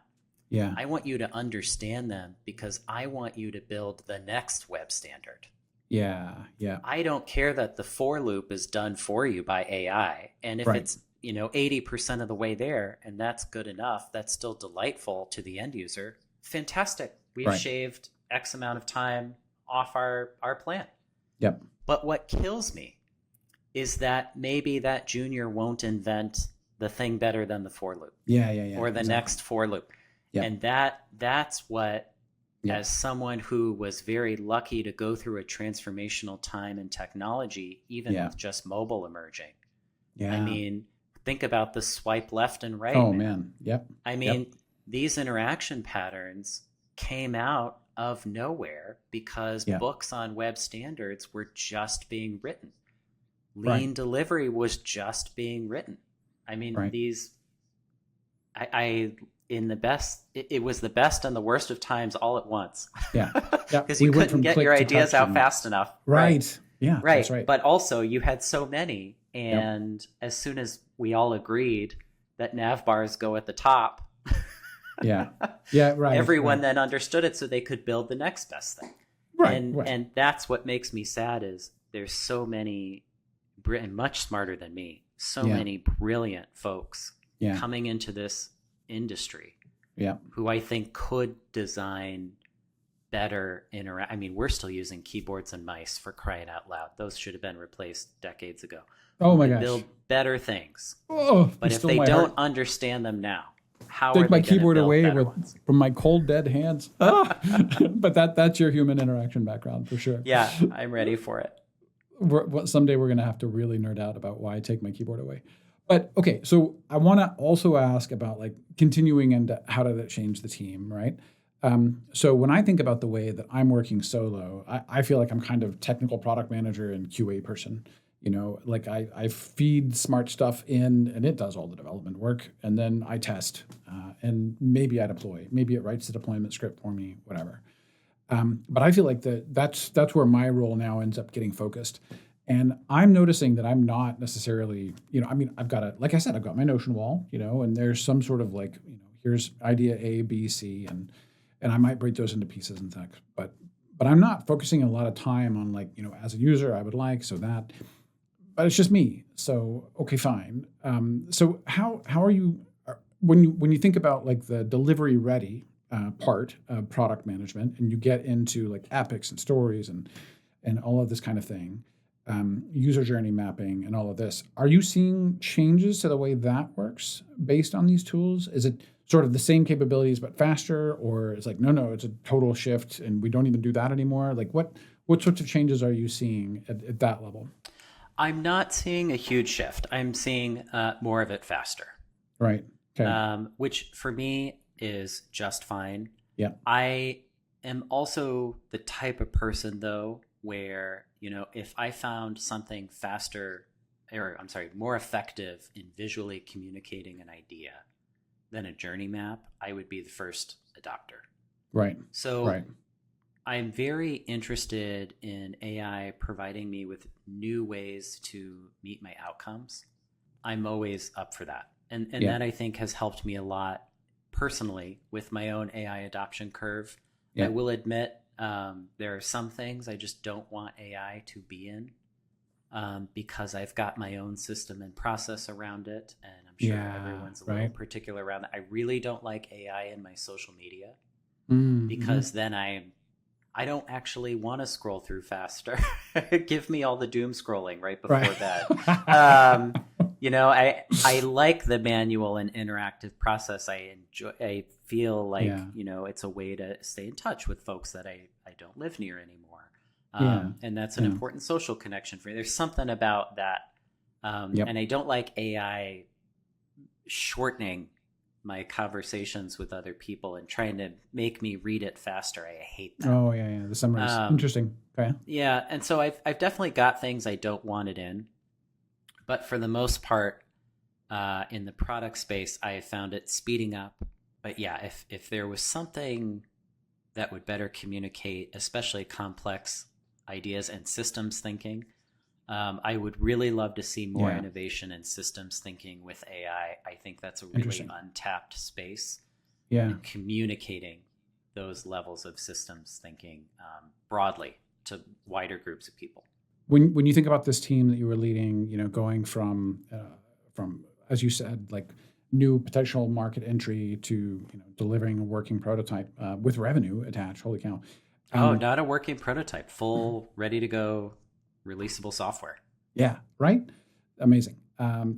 Yeah. I want you to understand them because I want you to build the next web standard. Yeah. Yeah. I don't care that the for loop is done for you by AI. And if Right. it's, 80% of the way there and that's good enough, that's still delightful to the end user. Fantastic. We've Right. shaved X amount of time off our plan. Yep. But what kills me is that maybe that junior won't invent the thing better than the for loop Yeah. Yeah. Yeah. or the Exactly. next for loop. Yep. And that's what, Yep. as someone who was very lucky to go through a transformational time in technology, even Yeah. with just mobile emerging. I Yeah. mean, think about the swipe left and right, Oh man. man. Yep. I Yep. mean, these interaction patterns came out of nowhere because Yeah. books on web standards were just being written. Right. Lean delivery was just being written. I mean, Right. I in the best, it was the best and the worst of times all at once. Yeah. Yeah. Because We you went couldn't from get click your to ideas touch out and fast enough. right. Yeah. That's Right. right. But also, you had so many. Yep. And as soon as we all agreed that nav bars go at the top, Yeah. Yeah. Right. everyone Right. then understood it so they could build the next best thing. Right. And Right. and that's what makes me sad is there's so many and much smarter than me, so Yeah. many brilliant folks Yeah. coming into this industry Yeah. who I think could design better interact. I mean, we're still using keyboards and mice, for crying out loud. Those should have been replaced decades ago. Oh We my can gosh. build better things. Oh, you But if stole they my don't heart. understand them now, how are Take my they going to keyboard build away better with ones? from my cold dead hands. Ah. But that's your human interaction background for sure. Yeah, I'm ready for it. Someday we're going to have to really nerd out about why I take my keyboard away. But okay, so I want to also ask about like continuing and how did it change the team, right? So when I think about the way that I'm working solo, I feel like I'm kind of technical product manager and QA person. Like I feed smart stuff in and it does all the development work. And then I test and maybe I deploy. Maybe it writes the deployment script for me, whatever. But I feel like that's where my role now ends up getting focused. And I'm noticing that I'm not necessarily, I mean, I've got like I said, I've got my Notion wall, and there's some sort of like, here's idea A, B, C, and I might break those into pieces and things. But I'm not focusing a lot of time on like, as a user, I would like so that, but it's just me. So okay, fine. So how are you when you think about like the delivery ready part of product management, and you get into like epics and stories and all of this kind of thing, user journey mapping and all of this. Are you seeing changes to the way that works based on these tools? Is it sort of the same capabilities but faster, or it's like no, it's a total shift and we don't even do that anymore? Like what sorts of changes are you seeing at that level? I'm not seeing a huge shift. I'm seeing more of it faster, Right. Okay. which for me is just fine. Yeah. I am also the type of person, though, where, if I found something faster, or I'm sorry, more effective in visually communicating an idea than a journey map, I would be the first adopter. Right. So Right. I'm very interested in AI providing me with new ways to meet my outcomes. I'm always up for that. And Yeah. that, I think, has helped me a lot personally with my own AI adoption curve. I Yeah. will admit, there are some things I just don't want AI to be in, because I've got my own system and process around it. And I'm sure Yeah. everyone's a little Right. particular around that. I really don't like AI in my social media, Mm-hmm. because then I don't actually want to scroll through faster. Give me all the doom scrolling right Right. before bed. Um, I like the manual and interactive process. I enjoy. I feel like, Yeah. it's a way to stay in touch with folks that I don't live near anymore, Yeah. and that's an Yeah. important social connection for me. There's something about that, Yep. and I don't like AI shortening my conversations with other people and trying to make me read it faster. I hate that. Oh yeah. Yeah. The summaries. Um, Interesting. Okay. yeah, and so I've definitely got things I don't want it in, but for the most part, in the product space, I have found it speeding up. But yeah, if there was something that would better communicate, especially complex ideas and systems thinking, I would really love to see more Yeah. innovation in systems thinking with AI. I think that's a really Interesting. untapped space, Yeah. and communicating those levels of systems thinking broadly to wider groups of people. When you think about this team that you were leading, going from as you said, like new potential market entry to delivering a working prototype with revenue attached. Holy cow! Oh, Um, not a working prototype, full, ready to go, releasable software. yeah, right. Amazing.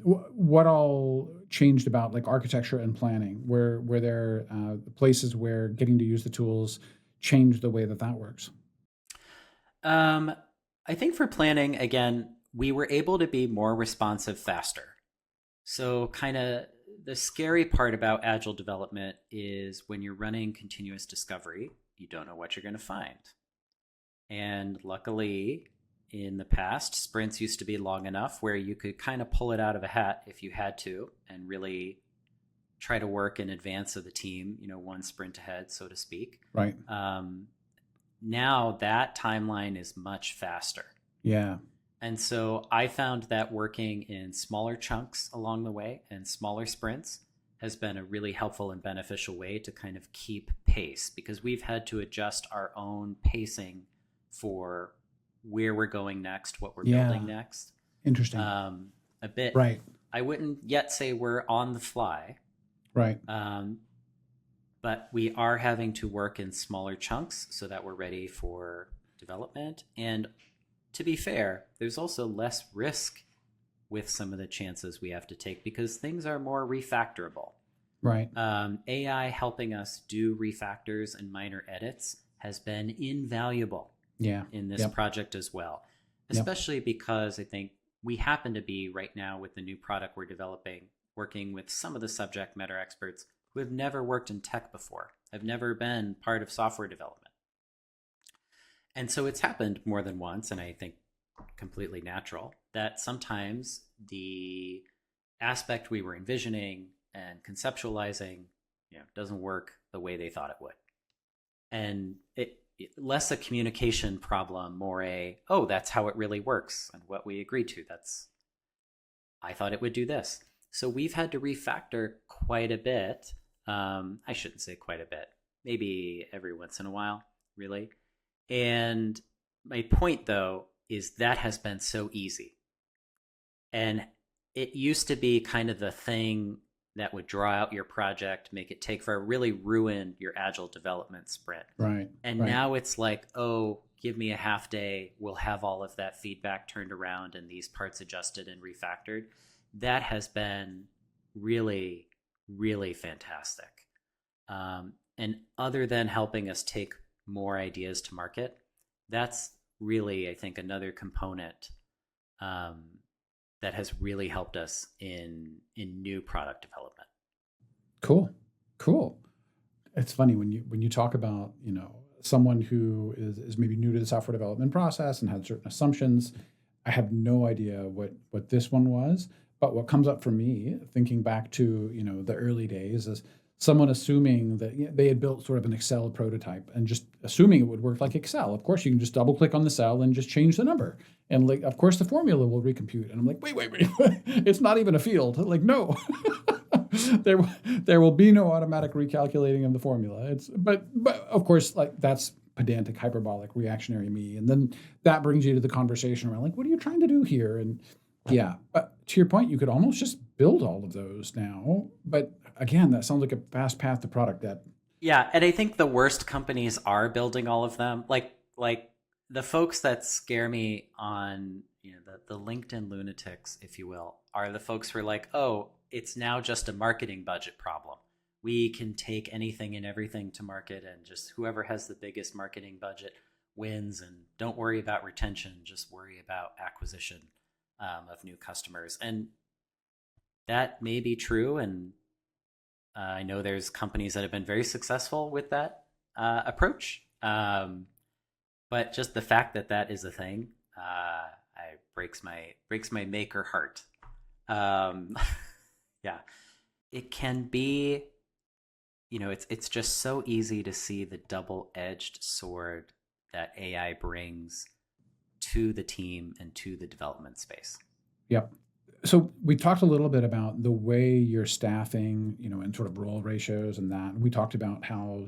What all changed about like architecture and planning? Where there places where getting to use the tools changed the way that that works? Um, I think for planning, again, we were able to be more responsive faster. So, kind of the scary part about agile development is when you're running continuous discovery, you don't know what you're going to find. And luckily, in the past, sprints used to be long enough where you could kind of pull it out of a hat if you had to and really try to work in advance of the team, one sprint ahead, so to speak. Right. Um, Now that timeline is much faster. Yeah. And so I found that working in smaller chunks along the way and smaller sprints has been a really helpful and beneficial way to kind of keep pace, because we've had to adjust our own pacing for where we're going next, what we're building Yeah. next, Interesting. um, a bit. Right. I wouldn't yet say we're on the fly, Right. um, but we are having to work in smaller chunks so that we're ready for development. And to be fair, there's also less risk with some of the chances we have to take because things are more refactorable. Right. AI helping us do refactors and minor edits has been invaluable Yeah. in this Yep. project as well, Yep. especially because I think we happen to be right now with the new product we're developing, working with some of the subject matter experts who have never worked in tech before, have never been part of software development. And so it's happened more than once, and I think completely natural, that sometimes the aspect we were envisioning and conceptualizing, doesn't work the way they thought it would. And less a communication problem, more a, oh, that's how it really works and what we agreed to. That's, I thought it would do this. So we've had to refactor quite a bit. I shouldn't say quite a bit, maybe every once in a while, really. And my point, though, is that has been so easy. And it used to be kind of the thing that would draw out your project, make it take for really ruin your agile development sprint. Right. And Right. now it's like, oh, give me a half day. We'll have all of that feedback turned around and these parts adjusted and refactored. That has been really, really fantastic. And other than helping us take more ideas to market, that's really, I think, another component um, that has really helped us in new product development. Cool. Cool. It's funny when you talk about, someone who is maybe new to the software development process and had certain assumptions. I have no idea what this one was, but what comes up for me thinking back to, the early days is someone assuming that they had built sort of an Excel prototype and just assuming it would work like Excel. Of course, you can just double click on the cell and just change the number. And like, of course, the formula will recompute. And I'm like, wait, it's not even a field. Like, no, there will be no automatic recalculating of the formula. But of course, like that's pedantic, hyperbolic, reactionary me. And then that brings you to the conversation around like, what are you trying to do here? And yeah, but to your point, you could almost just build all of those now. But again, that sounds like a fast path to product debt. Yeah, and I think the worst companies are building all of them. Like the folks that scare me on the LinkedIn lunatics, if you will, are the folks who are like, oh, it's now just a marketing budget problem. We can take anything and everything to market, and just whoever has the biggest marketing budget wins. And don't worry about retention; just worry about acquisition of new customers. And that may be true, and I know there's companies that have been very successful with that approach, but just the fact that that is a thing, breaks my maker heart. Um, yeah, it can be. It's just so easy to see the double-edged sword that AI brings to the team and to the development space. Yep. So we talked a little bit about the way you're staffing, and sort of role ratios and that. We talked about how,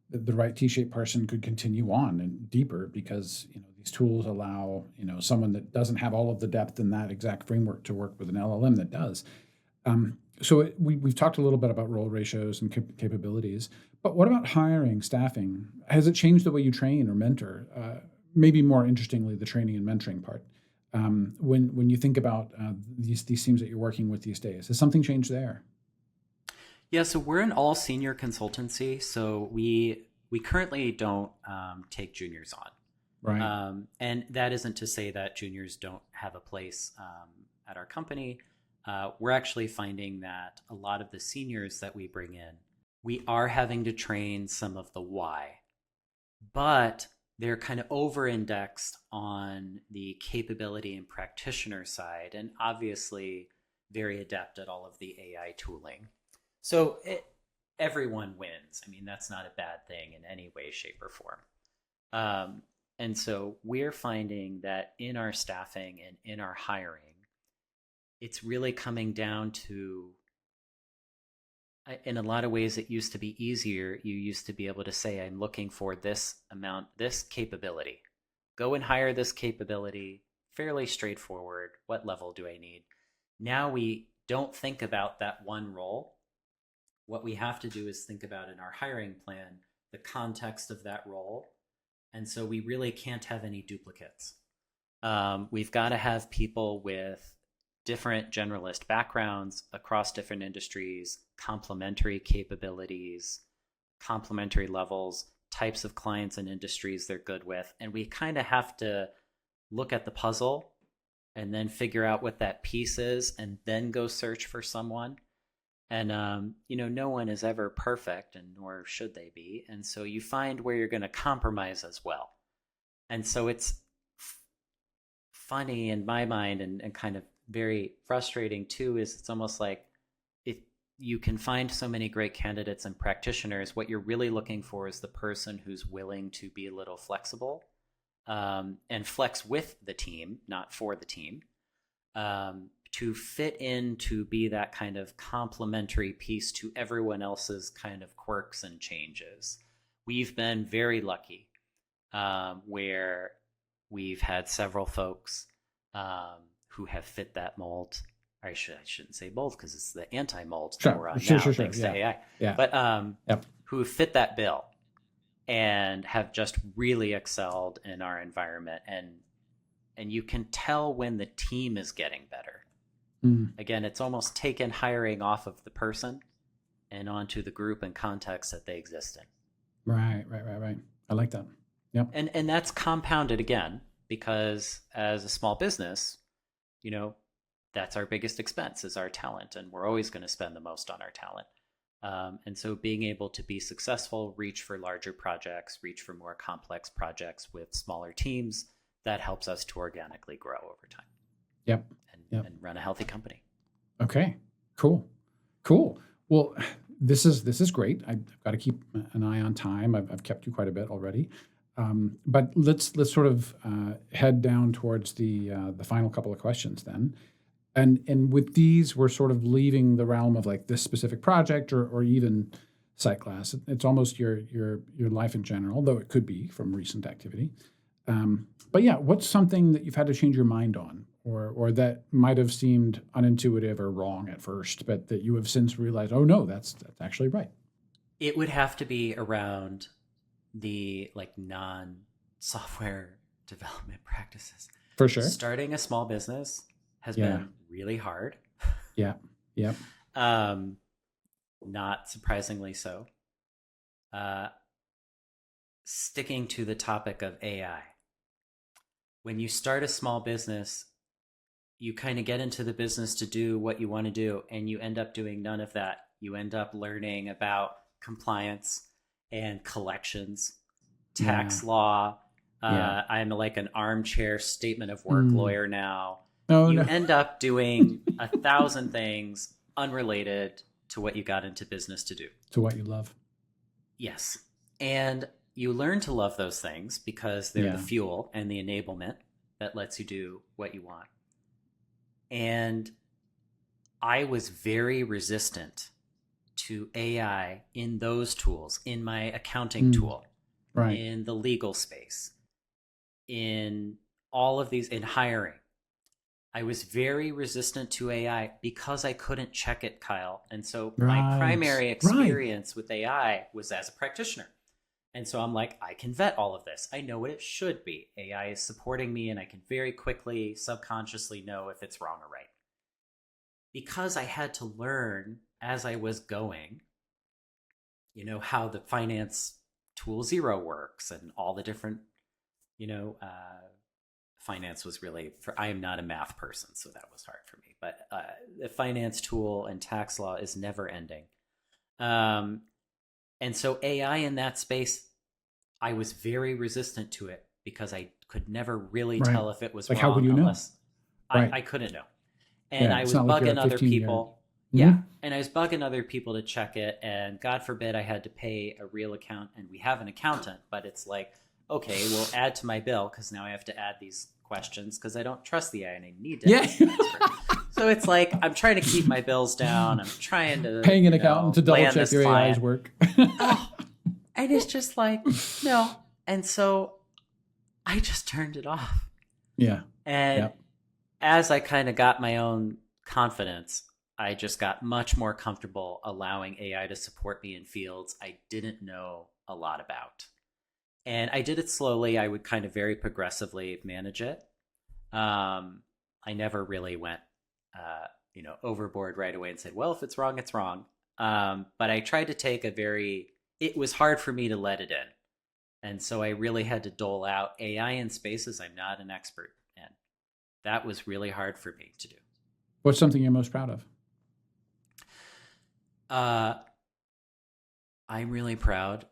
the right T-shaped person could continue on and deeper because, these tools allow, someone that doesn't have all of the depth in that exact framework to work with an LLM that does. We've talked a little bit about role ratios and capabilities, but what about hiring, staffing? Has it changed the way you train or mentor? Maybe more interestingly, the training and mentoring part. When you think about these teams that you're working with these days, has something changed there? Yeah, so we're an all senior consultancy, so we currently don't take juniors on. Right. And that isn't to say that juniors don't have a place at our company. We're actually finding that a lot of the seniors that we bring in, we are having to train some of the why, but they're kind of over indexed on the capability and practitioner side, and obviously very adept at all of the AI tooling. So everyone wins. I mean, that's not a bad thing in any way, shape, or form. And so we're finding that in our staffing and in our hiring, it's really coming down to, in a lot of ways, it used to be easier. You used to be able to say, I'm looking for this amount, this capability. Go and hire this capability. Fairly straightforward. What level do I need? Now we don't think about that one role. what we have to do is think about in our hiring plan the context of that role. And so we really can't have any duplicates. We've got to have people with different generalist backgrounds across different industries, complementary capabilities, complementary levels, types of clients and industries they're good with. And we kind of have to look at the puzzle and then figure out what that piece is and then go search for someone. And, no one is ever perfect, and nor should they be. And so you find where you're going to compromise as well. And so it's funny in my mind, and kind of very frustrating too, is it's almost like if you can find so many great candidates and practitioners, what you're really looking for is the person who's willing to be a little flexible, and flex with the team, not for the team, to fit in, to be that kind of complementary piece to everyone else's kind of quirks and changes. We've been very lucky, where we've had several folks, who have fit that mold. I shouldn't say mold because it's the anti-mold that we're on now, thanks to AI. Yeah. But Yep. who fit that bill and have just really excelled in our environment. And you can tell when the team is getting better. Again, it's almost taken hiring off of the person and onto the group and context that they exist in. Right. I like that. Yep. And that's compounded again, because as a small business, that's our biggest expense, is our talent. And we're always going to spend the most on our talent. And so being able to be successful, reach for larger projects, reach for more complex projects with smaller teams, that helps us to organically grow over time. Yep. And run a healthy company. Okay, cool. Well, this is great. I've got to keep an eye on time. I've kept you quite a bit already. But let's sort of head down towards the final couple of questions then. And with these, we're sort of leaving the realm of like this specific project or even Sightglass. It's almost your life in general, though it could be from recent activity. But yeah, what's something that you've had to change your mind on, or that might have seemed unintuitive or wrong at first, but that you have since realized, oh no, that's actually right? It would have to be around the non-software development practices. For sure. Starting a small business has been really hard. Yeah. Yep. Not surprisingly so. Sticking to the topic of AI. When you start a small business, you kind of get into the business to do what you want to do, and you end up doing none of that. You end up learning about compliance and collections, tax law. I'm like an armchair statement of work lawyer now. You end up doing 1,000 things unrelated to what you got into business to do. To what you love. Yes. And you learn to love those things because they're the fuel and the enablement that lets you do what you want. And I was very resistant to AI in those tools, in my accounting tool, right, in the legal space, in all of these, in hiring. I was very resistant to AI because I couldn't check it, Kyle. And so my primary experience with AI was as a practitioner. And so I'm like, I can vet all of this. I know what it should be. AI is supporting me, and I can very quickly, subconsciously know if it's wrong or right. Because I had to learn as I was going, how the finance tool Zero works and all the different, finance was really, I am not a math person, so that was hard for me. But the finance tool and tax law is never ending. And so AI in that space, I was very resistant to it because I could never really tell if it was like, wrong. How would you know? I couldn't know. And I was bugging other people. And I was bugging other people to check it. And God forbid I had to pay a real account. And we have an accountant, but it's like, okay, we'll add to my bill because now I have to add these questions because I don't trust the AI and I need to. So it's like, I'm trying to keep my bills down. I'm trying to paying an accountant to double check your AI's work. And it's just like, no. And so I just turned it off. Yeah. And as I kind of got my own confidence, I just got much more comfortable allowing AI to support me in fields I didn't know a lot about. And I did it slowly. I would kind of very progressively manage it. I never really went, overboard right away and said, well, if it's wrong, it's wrong. But I tried to take a very, it was hard for me to let it in. And so I really had to dole out AI in spaces I'm not an expert in. That was really hard for me to do. What's something you're most proud of? Uh, I'm really proud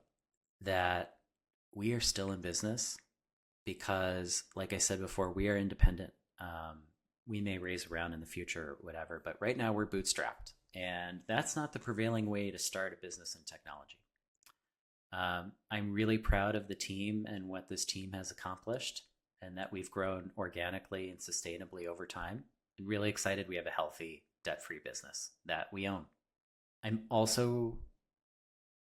that we are still in business because, like I said before, we are independent. We may raise around in the future or whatever, but right now we're bootstrapped. And that's not the prevailing way to start a business in technology. I'm really proud of the team and what this team has accomplished, and that we've grown organically and sustainably over time. I'm really excited we have a healthy, debt free business that we own. I'm also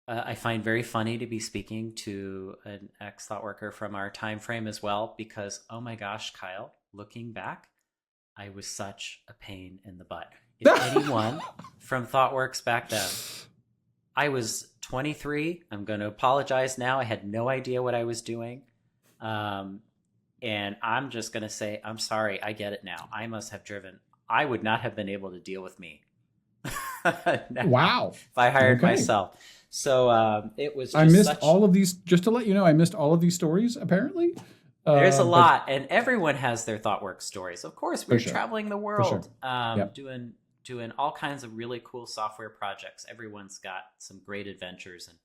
I find very funny to be speaking to an ex thought worker from our time frame as well, because oh my gosh, Kyle, looking back, I was such a pain in the butt. If anyone from ThoughtWorks back then, I was 23. I'm going to apologize now. I had no idea what I was doing. Um, and I'm just going to say, I'm sorry. I get it now. I must have driven. I would not have been able to deal with me now Wow. if I hired Okay. myself. So it was I just missed such. all of these. Just to let you know, I missed all of these stories apparently. There's a But lot, and everyone has their ThoughtWorks stories. Of course, we for were sure, traveling the for sure. world, Yep. doing all kinds of really cool software projects. Everyone's got some great adventures, and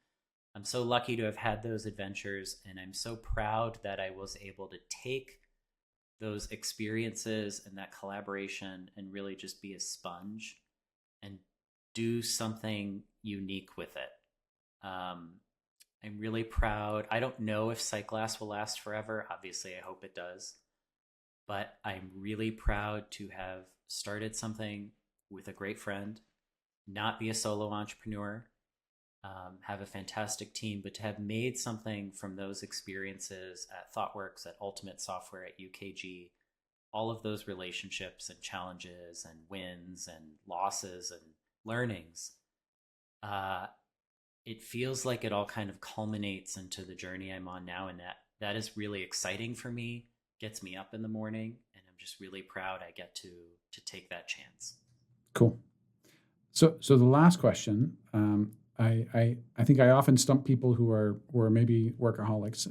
I'm so lucky to have had those adventures. And I'm so proud that I was able to take those experiences and that collaboration and really just be a sponge and do something unique with it. I'm really proud. I don't know if Sightglass will last forever. Obviously, I hope it does. But I'm really proud to have started something with a great friend, not be a solo entrepreneur, have a fantastic team, but to have made something from those experiences at ThoughtWorks, at Ultimate Software, at UKG, all of those relationships and challenges and wins and losses and learnings. Uh, it feels like it all kind of culminates into the journey I'm on now, and that is really exciting for me. Gets me up in the morning, and I'm just really proud I get to take that chance. Cool. So the last question, I think I often stump people who are maybe workaholics,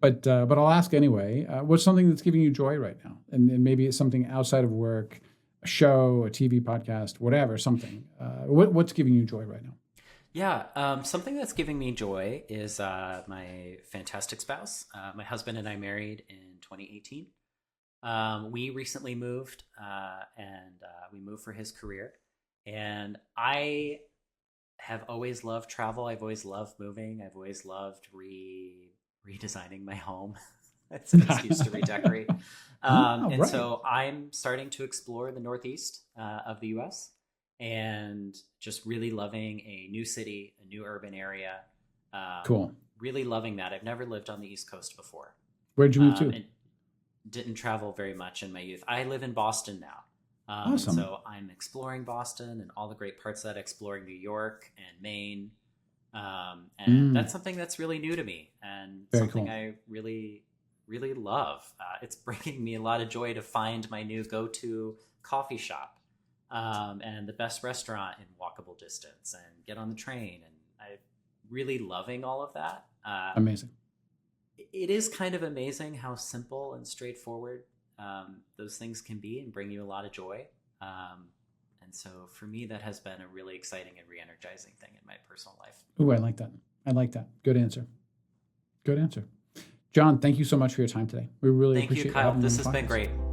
but I'll ask anyway. What's something that's giving you joy right now, and maybe it's something outside of work, a show, a TV podcast, whatever, something. What's giving you joy right now? Yeah, something that's giving me joy is my fantastic spouse. My husband and I married in 2018. We recently moved, and we moved for his career. And I have always loved travel. I've always loved moving. I've always loved redesigning my home. It's an excuse to redecorate. Oh, And right. so I'm starting to explore the Northeast of the US and just really loving a new city, a new urban area. Um, Cool. really loving that. I've never lived on the East Coast before, Where'd you move to? and didn't travel very much in my youth. I live in Boston now. And Awesome. so I'm exploring Boston and all the great parts of that, exploring New York and Maine. And Mm, that's something that's really new to me and very something cool. I really, really love. It's bringing me a lot of joy to find my new go to coffee shop and the best restaurant in walkable distance and get on the train. And I'm really loving all of that. Amazing. It is kind of amazing how simple and straightforward those things can be and bring you a lot of joy. Um, and so for me, that has been a really exciting and re energizing thing in my personal life. Ooh, I like that. I like that. Good answer. Good answer. John, thank you so much for your time today. We really Thank you, appreciate you Kyle. having me on This the has been podcast. great.